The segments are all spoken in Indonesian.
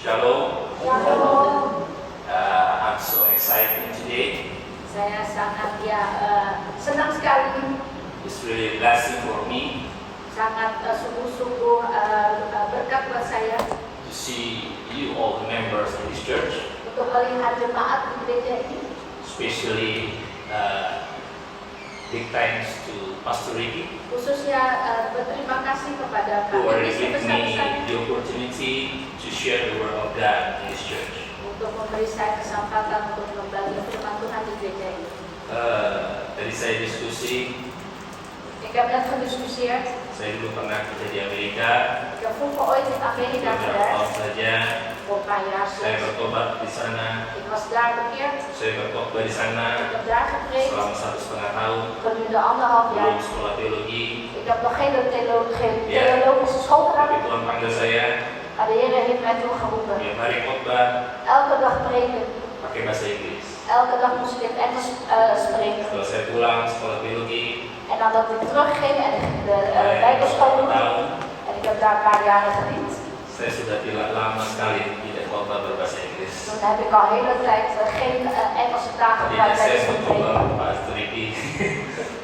Shalom. Shalom. I'm so excited today. Saya sangat senang sekali, It's really a blessing for me sangat sungguh-sungguh berkat buat saya to see you all the members in this church, untuk melihat jemaat di gereja ini. especially big thanks to Pastor Ricky Khususnya berterima kasih kepada who Pak already Ricky gave me sebesar-besarnya the opportunity to share the word of God in this church. untuk memberi saya kesempatan untuk membagi firman Tuhan di gereja ini. Tadi saya diskusi, Ik heb net gediscussieerd. saya dulu pernah kerja di Amerika, Ik heb vroeger ooit in Amerika beberapa tahun gewerkt, saja. voor een paar jaar Saya slechts. bertobat di sana, Ik was daar bekeerd, saya berkhotbah di sana ik heb daar gepreekt selama 1,5 tahun. gedurende 1,5 jaar. Belum sekolah teologi, Ik heb nog geen theologische school gedaan, tapi Tuhan panggil saya maar de Heer heeft mij toen geroepen. tiap hari khotbah Elke dag preken, pakai bahasa Inggris. elke dag moest ik in Engels spreken. Setelah saya pulang sekolah teologi, En nadat ik terugging en ik ging de bijbelschool doen, tahun, en ik heb daar een paar jaren gediend, saya sudah tidak lama sekali tidak khotbah berbahasa Inggris. toen heb ik al de hele tijd geen Engelse taal Jadi gebruikt saya tijdens het mencoba preken. Pastor Ricky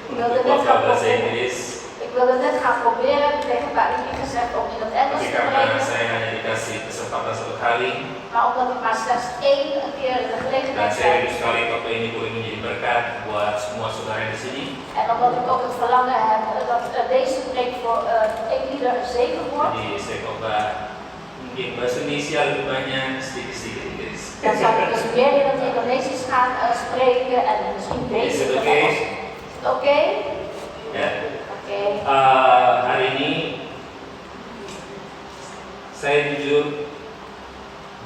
Ik wilde untuk net khotbah gaan bahasa proberen. Inggris, Ik wilde net gaan proberen, tegen Pak Ricky gezegd om in het Engels tapi te karena spreken, saya hanya dikasih kesempatan 1 kali maar omdat ik maar slechts één keer de dan gelegenheid saya kreeg, rindu sekali khotbah ini boleh menjadi berkat buat semua saudara di sini. en omdat ik ook het verlangen heb dat deze preek voor eenieder een zegen wordt, Jadi saya khotbah mungkin bahasa Indonesia lebih banyak, sedikit-sedikit Inggris. dan zal ik dus meer in het Indonesisch gaan spreken en misschien Is beter het in het oké? Engels. Is het oké? Ya. Oké. Hari ini saya jujur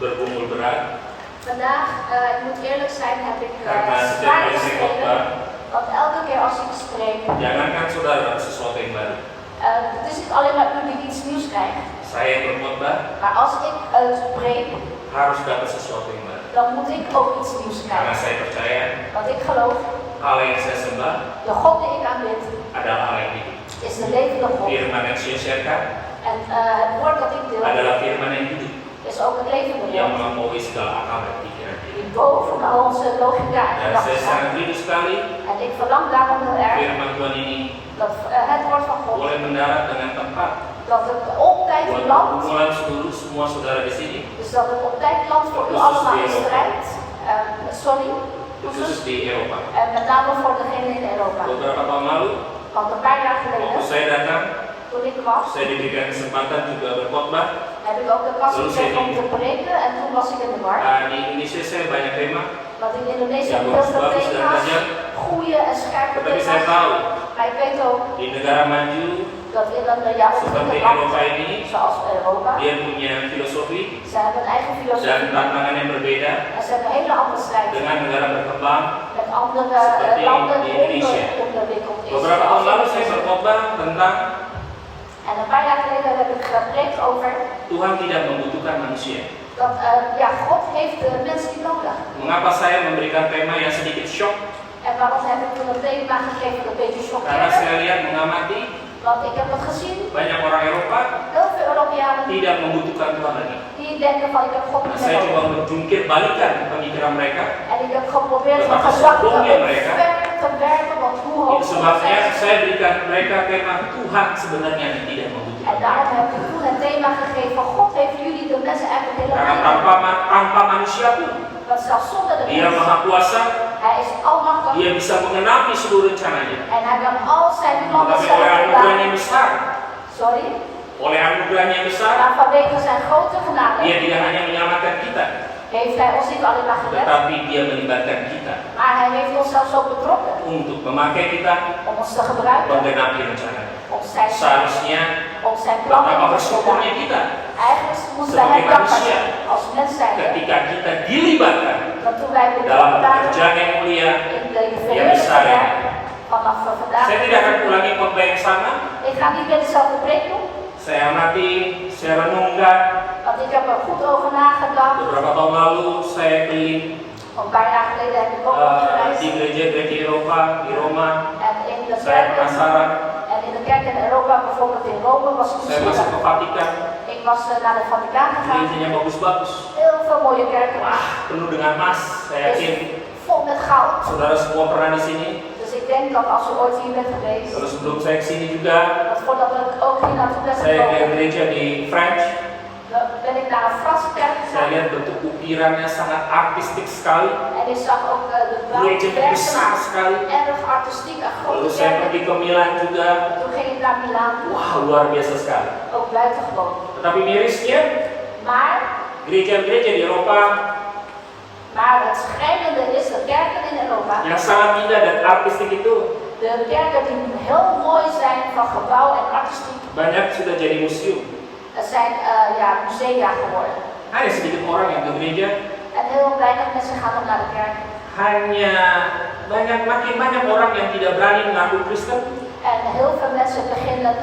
bergumul berat Vandaag, ik moet eerlijk zijn, heb ik karena setiap zwaar kali saya gestreden. khotbah, Want elke keer als ik spreek, jangankan saudara sesuatu yang baru. het is niet alleen maar u die iets nieuws krijgt. Saya berkhotbah Maar als ik spreek, harus dapat sesuatu yang baru. dan moet ik ook iets nieuws Karena krijgen. saya percaya Want ik geloof, Allah yang saya sembah de God die ik aanbid, adalah Allah yang hidup. is de levende God. Firman yang saya sharekan En het woord dat ik deel, adalah firman yang hidup, is ook het levende yang woord. melampaui segala akal dan pikiran kita. Die boven al onze logica en Dan saya gedachten sangat staan. rindu sekali En ik verlang daarom heel erg firman Tuhan ini dat het woord van God, boleh mendarat dengan tepat dat het op tijd buat landt. pergumulan seluruh semua saudara di sini, Dus dat het op tijd landt voor u Khusus allemaal di in Eropa. strijd. Sorry, khusus di Eropa. en met name voor degenen in Europa. Beberapa tahun lalu, Want een paar jaar waktu geleden, saya datang, toen ik was, saya diberikan kesempatan juga berkhotbah. heb ik ook de kans Lalu gekregen om saya te preken en toen was ik in de war. Di Indonesia saya banyak tema, Want in Indonesië Ja, heb ik heel veel bagus dan thema's, tajam. goede en scherpe tetapi saya thema's. tahu Maar ik weet ook di negara maju dat in een seperti ontwikkeld Eropa land, ini, zoals Europa, dia punya filosofi ze hebben een eigen dan filosofie tantangan yang berbeda en ze hebben een hele andere strijd dengan negara berkembang. met andere Seperti landen di die Indonesia. onderwikkeld is. Beberapa tahun lalu saya berkhotbah tentang En een paar jaar geleden heb ik gepreekt over Tuhan tidak membutuhkan manusia. dat God heeft de mens niet nodig. Mengapa saya memberikan tema yang sedikit shock? En waarom heb ik toen een thema gegeven dat een beetje Karena chockeerde? saya lihat mengamati Want ik heb het gezien, banyak orang Eropa heel veel Europeanen tidak membutuhkan Tuhan lagi. die denken van ik heb God Nah, niet saya meer coba nodig. menjungkir balikan pemikiran mereka. En ik heb geprobeerd Betapa mijn gedachten sombongnya mereka. ver te werken, want hoe hoog Itu ze sebabnya zijn. saya berikan mereka tema Tuhan sebenarnya tidak En membutuhkan. daarom heb ik toen het thema gegeven van God heeft jullie de mensen eigenlijk Karena helemaal niet. tanpa manusia pun, Want zelfs zonder de Dia mens, maha kuasa, hij is almachtig Dia bisa mengenapi seluruh rencananya. en hij kan al zijn plannen Tetapi zelf oleh anugerahnya gedaan. yang besar, Sorry, oleh anugerahnya yang besar, maar vanwege zijn grote genade Dia tidak hanya menyelamatkan kita, heeft hij ons niet alleen maar gered, tetapi Dia melibatkan kita maar hij heeft ons zelfs ook betrokken untuk memakai kita om ons te gebruiken, menggenapi rencananya. om zijn Seharusnya plannen betapa te bersyukurnya gedaan. kita Eigenlijk moesten wij sebagai hem dankbaar manusia zijn als mens zijn, ketika kita dilibatkan dat toen wij dalam betrokken waren pekerjaan yang mulia. in de Yang besar verheerlijking ya. vanaf vandaag. Saya tidak akan ulangi khotbah yang sama. Ik ga niet meer dezelfde preek doen, Saya amati, saya renungkan. want ik heb er goed over nagedacht. Beberapa tahun lalu saya keliling Een paar jaar geleden heb ik ook di gereisd gereja-gereja Eropa, di Roma. en in de Saya kerk penasaran. en in de kerk in Europa, bijvoorbeeld in Rome, was ik Saya masuk ke nieuwsgierig. Vatikan. Ik was naar de Vaticaan gegaan. Gerejanya bagus-bagus. Heel veel mooie kerken. Wah, penuh dengan emas. Saya yakin Vol met goud. saudara semua pernah di sini. Dus ik denk dat als u ooit hier bent geweest, Terus sebelum saya kesini juga, dat voordat ik ook hier naartoe ben saya lihat gekomen, gereja di French. dan ben ik naar een Franse kerk Saya gegaan. lihat bentuk ukirannya sangat artistik sekali. En ik zag ook de Gerejanya besar bouwwerken, sekali. erg artistiek en Lalu grote saya kerken. pergi ke Milan juga. Toen ging ik naar Milaan, Wah, luar biasa sekali. ook buitengewoon. Tetapi mirisnya, Maar gereja-gereja di Eropa het schrijnende is dat kerken in Europa, yang sangat indah dan artistik itu de kerken die heel mooi zijn van gebouw en artistiek, banyak sudah jadi museum. zijn musea geworden. Hanya sedikit orang yang ke gereja, En heel weinig mensen gaan nog naar de kerk. hanya makin banyak orang yang tidak berani mengaku Kristen. En heel veel mensen beginnen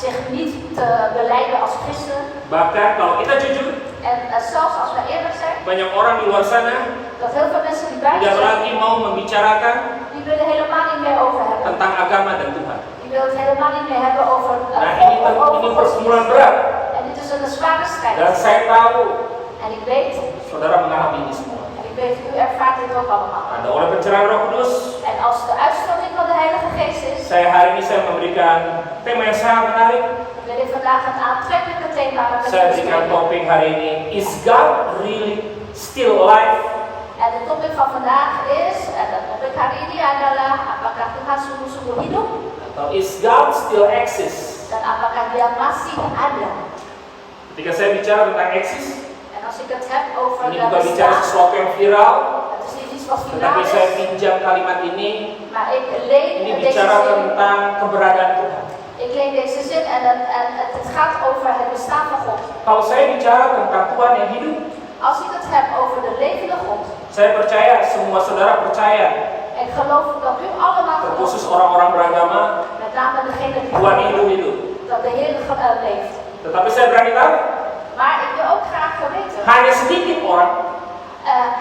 zich niet te belijden als christen. Bahkan kalau kita jujur, En zelfs als we eerlijk zijn, banyak orang di luar sana dat heel veel mensen die buiten tidak zijn, lagi mau membicarakan die willen helemaal niet meer over hebben. tentang agama dan Tuhan. Die willen het helemaal niet meer hebben over Nah, over ini godsdienst. pergumulan berat. En dit is een zware strijd. Dan saya tahu En ik weet, saudara mengalami ini semua. en ik weet, u ervaart dit ook allemaal. Ada oleh pencerahan Roh Kudus, En als de uitstroming van de Heilige Geest is, hari ini saya memberikan tema yang sangat menarik. dan wil ik vandaag een aantrekkelijke thema met Saya u berikan bespreken. topik hari ini, is God really still alive? En de topik van vandaag is, en de topik hari ini adalah, apakah Tuhan sungguh-sungguh hidup? Atau is God still exists? Dan apakah dia masih ada? Ketika saya bicara tentang eksis, En als ik het heb over ini de bukan bicara bestaan, sesuatu yang viral, het is niet iets wat tetapi finaal saya is, pinjam kalimat ini. maar ik leen Ini deze bicara zin. tentang keberadaan Tuhan. Ik leen deze zin en het gaat over het bestaan van God. Kalau saya bicara tentang Tuhan yang hidup, Als ik het heb over de levende God, saya percaya semua saudara percaya, ik geloof dat u allemaal terkhusus gelooft, orang-orang beragama, met name degene die Tuhan geloven, hidup. dat de Heer leeft. Tetapi saya berani tahu, Maar ik wil ook graag weten, hanya sedikit orang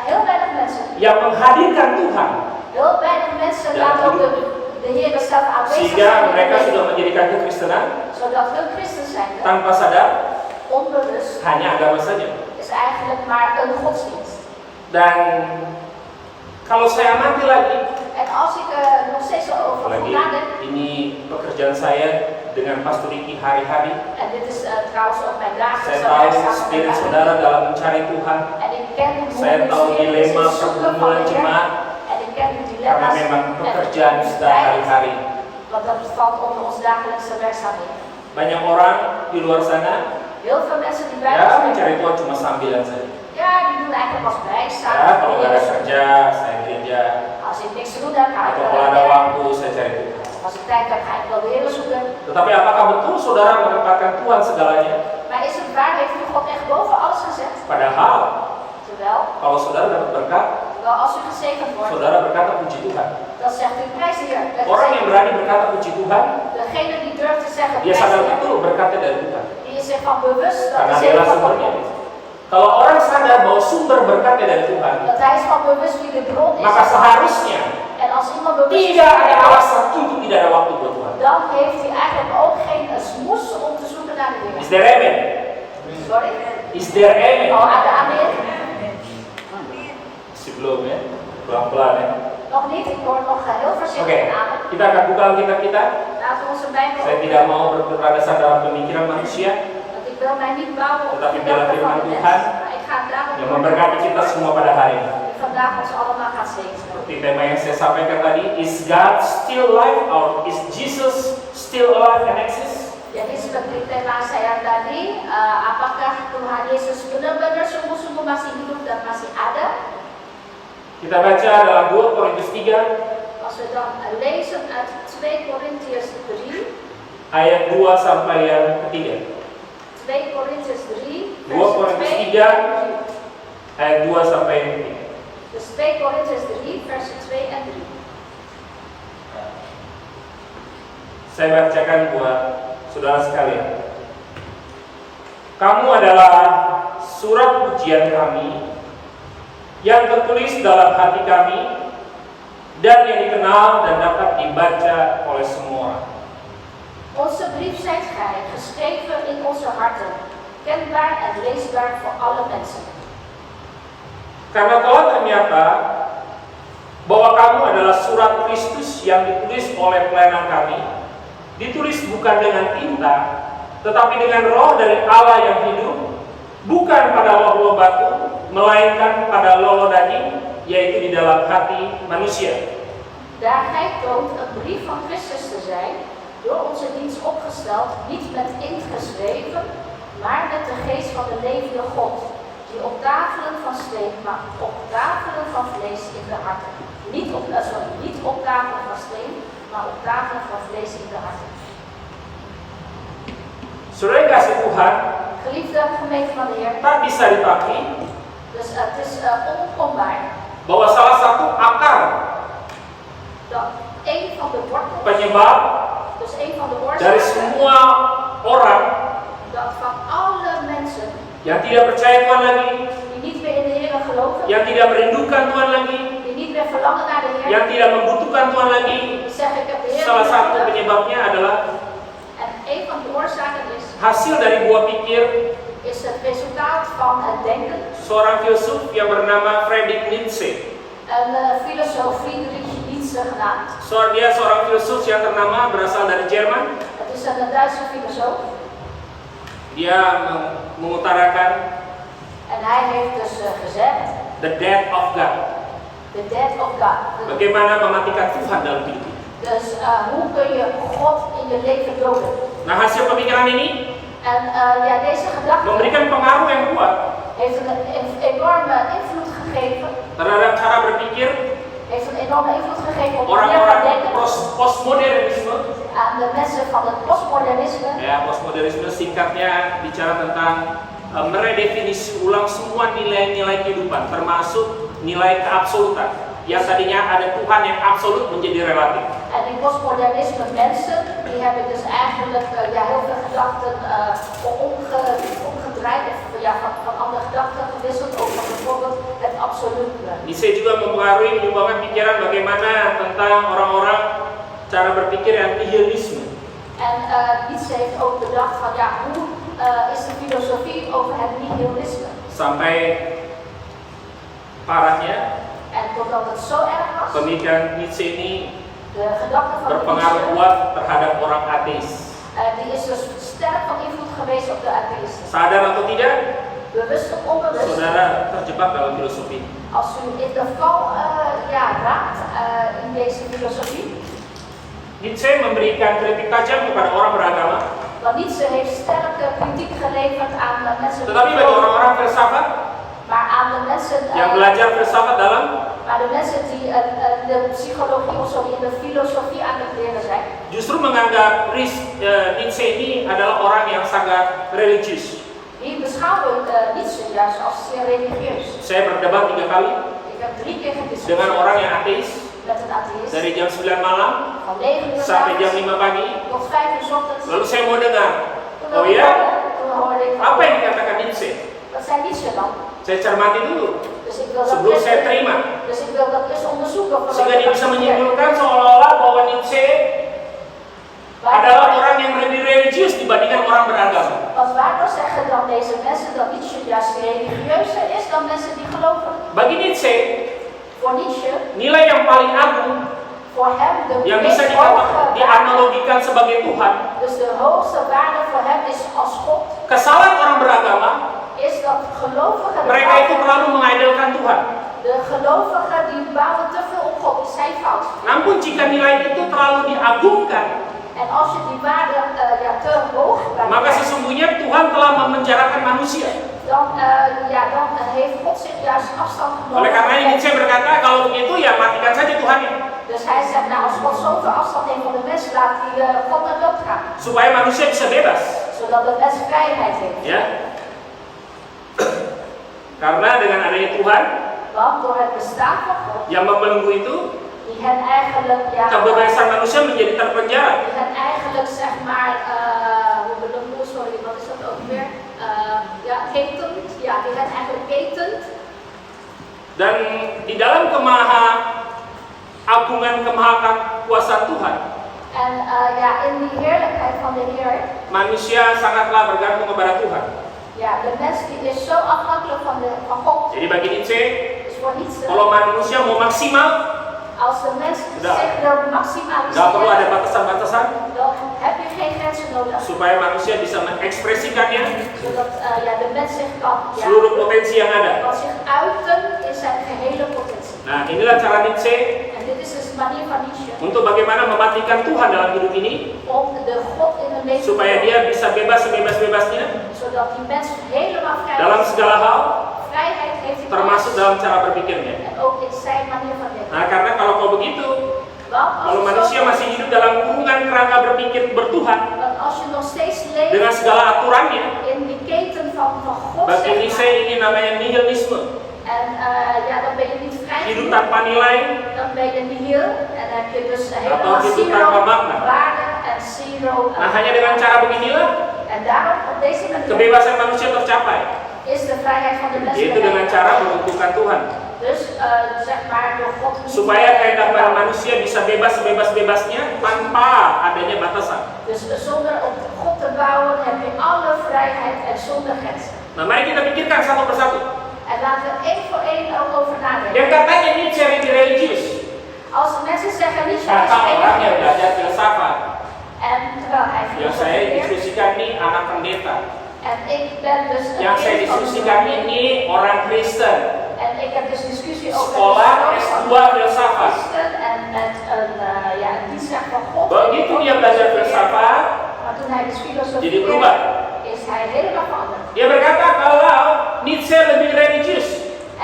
heel weinig mensen, yang menghadirkan Tuhan, heel weinig mensen Ja, laten ook hidup. de Heer zelf aanwezig sehingga zijn in hun mereka leven, sudah menjadikan kekristenan zodat hun christen zijn, tanpa sadar onbewust, hanya agama saja. is eigenlijk maar een godsdienst. Dan kalau saya amati lagi, En als ik nog steeds over lagi goed nadenk, ini pekerjaan saya dengan Pastor Ricky hari-hari. en dit is trouwens ook mijn dagelijkse Saya tahu werkzaamheid spirit met saudara dalam mencari Tuhan. En ik ken hoe Saya tahu spirit is dilema het zoeken van pergumulan de Heer. jemaat En ik ken de karena dilemma's memang en pekerjaan de kita strijd, hari-hari. want dat valt onder ons dagelijkse werkzaamheden. Banyak orang di luar sana Heel veel mensen die buiten ya zijn, mencari Tuhan cuma sambilan saja. ja, die doen eigenlijk als bijstaan. Ya kalau nggak ada kerja saya gereja, Als ik niks te doen heb, ga ik atau wel kalau naar ada de kerk. waktu saya cari Tuhan. Als ik tijd heb, ga ik wel de Heer zoeken. Tetapi apakah betul saudara menempatkan Tuhan segalanya? Maar is het waar, heeft u God echt boven alles gezet? Padahal Terwijl, kalau saudara dapat berkat, als u gezegend wordt, saudara berkata puji Tuhan. dan zegt u prijs de Heer. Het Orang is yang berani berkata puji Tuhan, degene die durft te zeggen dia prijs sadar de Heer, betul berkatnya dari Tuhan. die is zich van bewust dat Karena de dialah zegen van God sumbernya. komt. Kalau orang sadar bahwa sumber berkatnya dari Tuhan, Dat hij is van bewust wie de bron is. maka seharusnya En als iemand bewust is, tidak ada alasan untuk tidak ada waktu buat Tuhan. dan heeft hij eigenlijk ook geen smoes om te zoeken naar de Is Heer. there amen? Sorry? Is there amen? Oh, ada amin? Masih belum ya? Pelan-pelan ya. Nog niet, ik hoor nog heel Oke, voorzichtig een amen. kita akan buka Alkitab kita. Laten we onze Bijbel Saya openen. tidak mau berlandaskan dalam pemikiran manusia Want ik wil mij niet bouwen op Tetapi de biarlah gedachten van firman de mens. Tuhan Maar ik ga daarom yang memberkati kita semua pada hari ini. die vandaag ons allemaal gaat zegenen. Seperti tema yang saya sampaikan tadi, is God still alive or is Jesus still alive and exists? Jadi seperti tema saya tadi, apakah Tuhan Yesus benar-benar sungguh-sungguh masih hidup dan masih ada? Kita baca dalam 2 Korintus 3 Als we dan lezen uit 2 Korintiërs 3, ayat 2 sampai yang ketiga. 2 Korintiërs 3, 2 vers Korintus 2 3. en 3. Ayat 2 sampai yang ketiga. Dus 2 Korintiërs 3, versen 2 en 3. Saya bacakan buat saudara sekalian. Kamu adalah surat pujian kami yang tertulis dalam hati kami dan yang dikenal dan dapat dibaca oleh semua orang. Onze brief zijt gij, geschreven in onze harten, kenbaar en leesbaar voor alle mensen. Karena telah ternyata bahwa kamu adalah surat Kristus yang ditulis oleh pelayanan kami, ditulis bukan dengan tinta, tetapi dengan roh dari Allah yang hidup, bukan pada loh-loh batu, melainkan pada loh-loh daging, yaitu di dalam hati manusia. Daar gij toont een brief van Christus te zijn, door onze dienst opgesteld, niet met inkt geschreven, maar met de geest van de levende God, die op tafelen van steen, maar op tafelen van vlees in de harten. Niet op tafelen van steen, maar op tafelen van vlees in de harten. Saudara kasih Tuhan, Geliefde gemeente van de Heer, tak bisa dipaki dus het is onontkombaar bahwa salah satu akar dat een van de wortels, penyebab dus een van de dari oorzaken, semua orang dat van alle mensen yang tidak percaya Tuhan lagi, die niet meer in de Heer geloven, yang tidak merindukan Tuhan lagi, die niet meer verlangen naar de Heer, yang tidak membutuhkan Tuhan lagi, die zeggen ik heb de Heer salah satu nodig. penyebabnya adalah En een van de oorzaken hasil dari buah pikir is het resultaat van het denken. seorang filsuf yang bernama Friedrich Nietzsche. Een filosoof Friedrich Nietzsche genaamd. Dia seorang filsuf yang ternama, berasal dari Jerman. Het is een Duitse filosoof. Dia mengutarakan En hij heeft dus gezegd, the death of God. the death of God. Bagaimana mematikan Tuhan dalam hidup kita. Dus hoe kun je God in je leven doden? Nah, hasil pemikiran ini En ja, deze gedachte memberikan pengaruh yang kuat heeft een enorme invloed gegeven. terhadap cara berpikir Heeft een enorme invloed gegeven op manier van orang-orang denken postmodernisme. aan de mensen van het postmodernisme. Ya, postmodernisme singkatnya bicara tentang meredefinisi ulang semua nilai-nilai kehidupan, termasuk nilai keabsolutan. Yang tadinya ada Tuhan yang absolut menjadi relatif. En die postmodernisme mensen, die hebben dus eigenlijk ja, heel veel gedachten omgedraaid of ja, van andere gedachten gewisseld over bijvoorbeeld het absolute. Nietzsche juga mempengaruhi penyumbangan pikiran bagaimana tentang orang-orang cara berpikir yang nihilisme. En Nietzsche heeft ook bedacht van ja, hoe is de filosofie over het nihilisme. Sampai parahnya En totdat het zo erg was, pemikiran Nietzsche ini de gedachte van berpengaruh Nietzsche, kuat terhadap orang ateis. die is dus sterk van invloed geweest op de atheïsten. Sadar atau tidak, Bewust of onbewust. saudara terjebak dalam filosofi. Als u in de val ja, raakt in deze filosofie. Nietzsche memberikan kritik tajam kepada orang beragama. Want Nietzsche heeft sterke kritiek geleverd aan de mensen die Tetapi bagi geloven, orang-orang filsafat maar aan de mensen, yang belajar filsafat dalam, maar de mensen die de psychologie of zo die in de filosofie aan het leren zijn, justru menganggap Nietzsche ini adalah orang yang sangat religius. die beschouwen Nietzsche juist als zeer religieus. Saya berdebat 3 kali Ik heb 3 keer dengan gediscussieerd orang yang ateis met een atheïst, dari jam 9 malam van 9 uur sampai jam 5 s'avonds pagi. tot 5 uur 's ochtends. Lalu saya mau dengar, Toen oh ya, hoorde ik van, apa yang dikatakan Nietzsche? wat zei Nietzsche dan? Saya cermati dulu Dus ik wil dat sebelum eerst, saya terima, dus ik wil dat eerst onderzoeken. voordat sehingga ik dia dat bisa accepteer. menyimpulkan seolah-olah bahwa Nietzsche adalah orang yang lebih religius dibandingkan orang beragama. Want waardoor zeggen dan deze mensen dat Nietzsche juist religieuzer is dan mensen die geloven? Bagi Nietzsche, Voor Nietzsche, nilai yang paling agung voor hem de yang bisa meest hoge waarde, dianalogikan sebagai Tuhan, dus de hoogste waarde voor hem is als God, kesalahan orang beragama, is dat gelovigen, mereka itu terlalu mengidolkan Tuhan. de gelovigen die bouwen te veel op God, die zijn fout. Namun jika nilai itu terlalu diagungkan, En als je die waarde ja, te hoog maka brengt, sesungguhnya Tuhan telah memenjarakan manusia. dan heeft God zich juist afstand Oleh karena genomen. Nietzsche berkata, kalau begitu ya matikan saja Tuhannya, Dus hij zegt, nou als God zoveel afstand neemt van de mens, laat die God naar dood gaan. supaya manusia bisa bebas. Zodat de mens vrijheid heeft. Ya. Karena dengan adanya Tuhan Want door het bestaan van God, yang membelenggu itu, die hen eigenlijk, ja, kebebasan manusia menjadi terpenjara. die hen eigenlijk zeg maar, hoe bedoel, sorry, wat is dat ook weer? Ja, ketent, ja, die hen eigenlijk ketent. Dan di dalam agungan kemahakuasaan Tuhan, En ja, in die heerlijkheid van de Heer, manusia sangatlah bergantung kepada Tuhan. Ja, de mens die is zo afhankelijk van God. Jadi bagi Nietzsche, Dus voor niets. kalau manusia mau maksimal, Als de mens Udah. zich wil nggak perlu maximaliseren, ada batasan-batasan dan heb je geen grenzen nodig. supaya manusia bisa mengekspresikannya Zodat ja, de mens zich kan, seluruh potensi yang ada. kan zich uiten in zijn gehele potentie. Nah, inilah cara Nietzsche En dit is dus de manier van Nietzsche. untuk bagaimana mematikan Tuhan dalam hidup ini Om de God in het leven supaya te dia bisa bebas sebebas-bebasnya brengen, zodat die mens helemaal vrij dalam is. segala hal, Vrijheid heeft hij termasuk dalam cara berpikirnya. en ook in zijn manier van leven. Nah, karena kalau kau begitu, Want kalau als, manusia masih hidup dalam kurungan kerangka berpikir bertuhan want als je nog steeds leeft dengan segala aturannya, in die keten van God, bagi zeg Nietzsche maar, ini namanya nihilisme, en ja, dan ben je niet vrij hidup genoeg, tanpa nilai, dan ben je nihil en dan heb je dus helemaal Atau hidup zero tanpa makna. waarde en zero. Nah, hanya dengan cara beginilah En daarom op deze manier kebebasan manusia tercapai, is de vrijheid van de mens yaitu dengan bereikt. cara menguntungkan Tuhan, Dus zeg maar door God niet supaya kehendak te- manusia bisa bebas sebebas-bebasnya tanpa adanya batasan. Dus zonder op God te bouwen heb je alle vrijheid en zonder grenzen. Nah, mari kita pikirkan satu persatu. En laten we één voor één ook over Yang nadenken. katanya Nietzsche lebih religius, Als mensen zeggen niet zo is kata orang yang religieus, belajar filsafat, en terwijl hij yang saya filosofeert, diskusikan ini anak pendeta, en ik ben dus een yang saya kind van diskusikan de ini orang Kristen, en ik heb dus discussie over sekolah de S2 filsafat. christen en met een dienstrecht van God. Begitu dia belajar filsafat, Maar toen hij dus jadi filosofeerde, berubah. is hij helemaal veranderd. Dia berkata kalau Nietzsche lebih religius,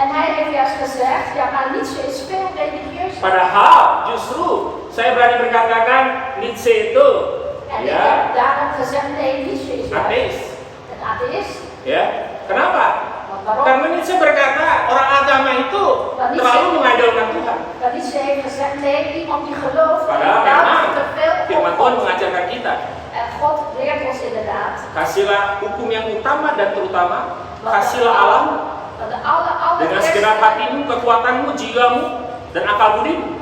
En hij heeft juist gezegd, ja maar Nietzsche is veel religieuzer. padahal justru saya berani berkatakan Nietzsche itu En ik ya heb daarom gezegd, nee, Nietzsche is juist ateis. een atheïst. Ya, kenapa? Want waarom? Karena Nietzsche berkata orang agama itu terlalu mengandalkan Tuhan. Want Nietzsche heeft gezegd, nee, iemand die gelooft, die Padahal bouwt memang te veel firman op Tuhan God. mengajarkan kita, En God leert ons inderdaad. kasihlah hukum yang utama dan terutama, kasihlah alam Want de dengan segenap hatimu, kekuatanmu, jiwamu, dan akal budimu.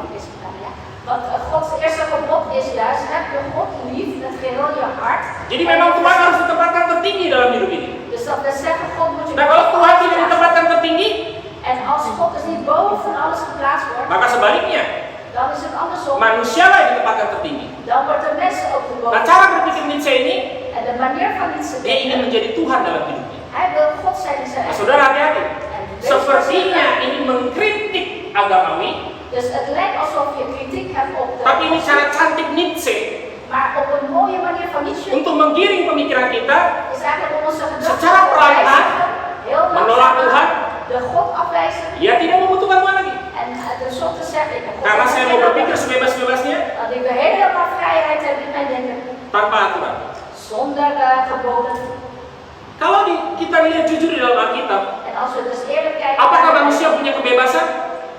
Want Gods eerste gebod is juist, heb je God lief met geheel je hart. Jadi memang Tuhan harus ditempatkan tertinggi dalam hidup ini. Dus dat wil zeggen, God moet je... Nah, kalau Tuhan tidak ditempatkan tertinggi, En als God dus niet boven alles geplaatst wordt, maka sebaliknya dan is het andersom. manusialah yang ditempatkan tertinggi. Dan wordt de mensen ook de Nah, boven. cara berpikir Nietzsche ini, En de manier van iets te dia ingin denken, menjadi Tuhan dalam hidupnya. hij wil God zijn in zijn Nah, eigen. saudara hati-hati. En wees Sepertinya voorzichtig. ini mengkritik agamawi, Dus het lijkt alsof je kritiek hebt op de tapi ini cara cantik Nietzsche maar op een mooie manier van Nietzsche untuk menggiring pemikiran kita is eigenlijk om onze gedachten Secara te perlahan wijzigen, heel menolak langzaam Tuhan. de God afwijzen Dia tidak membutuhkan Tuhan lagi. en tenslotte zeggen ik heb God Karena saya mau niet berpikir nodig. sebebas-bebasnya Dat ik weer helemaal vrijheid heb in mijn denken tanpa aturan. zonder geboden. Kalau kita lihat jujur di dalam Alkitab, En als we dus eerlijk kijken, apakah manusia punya kebebasan?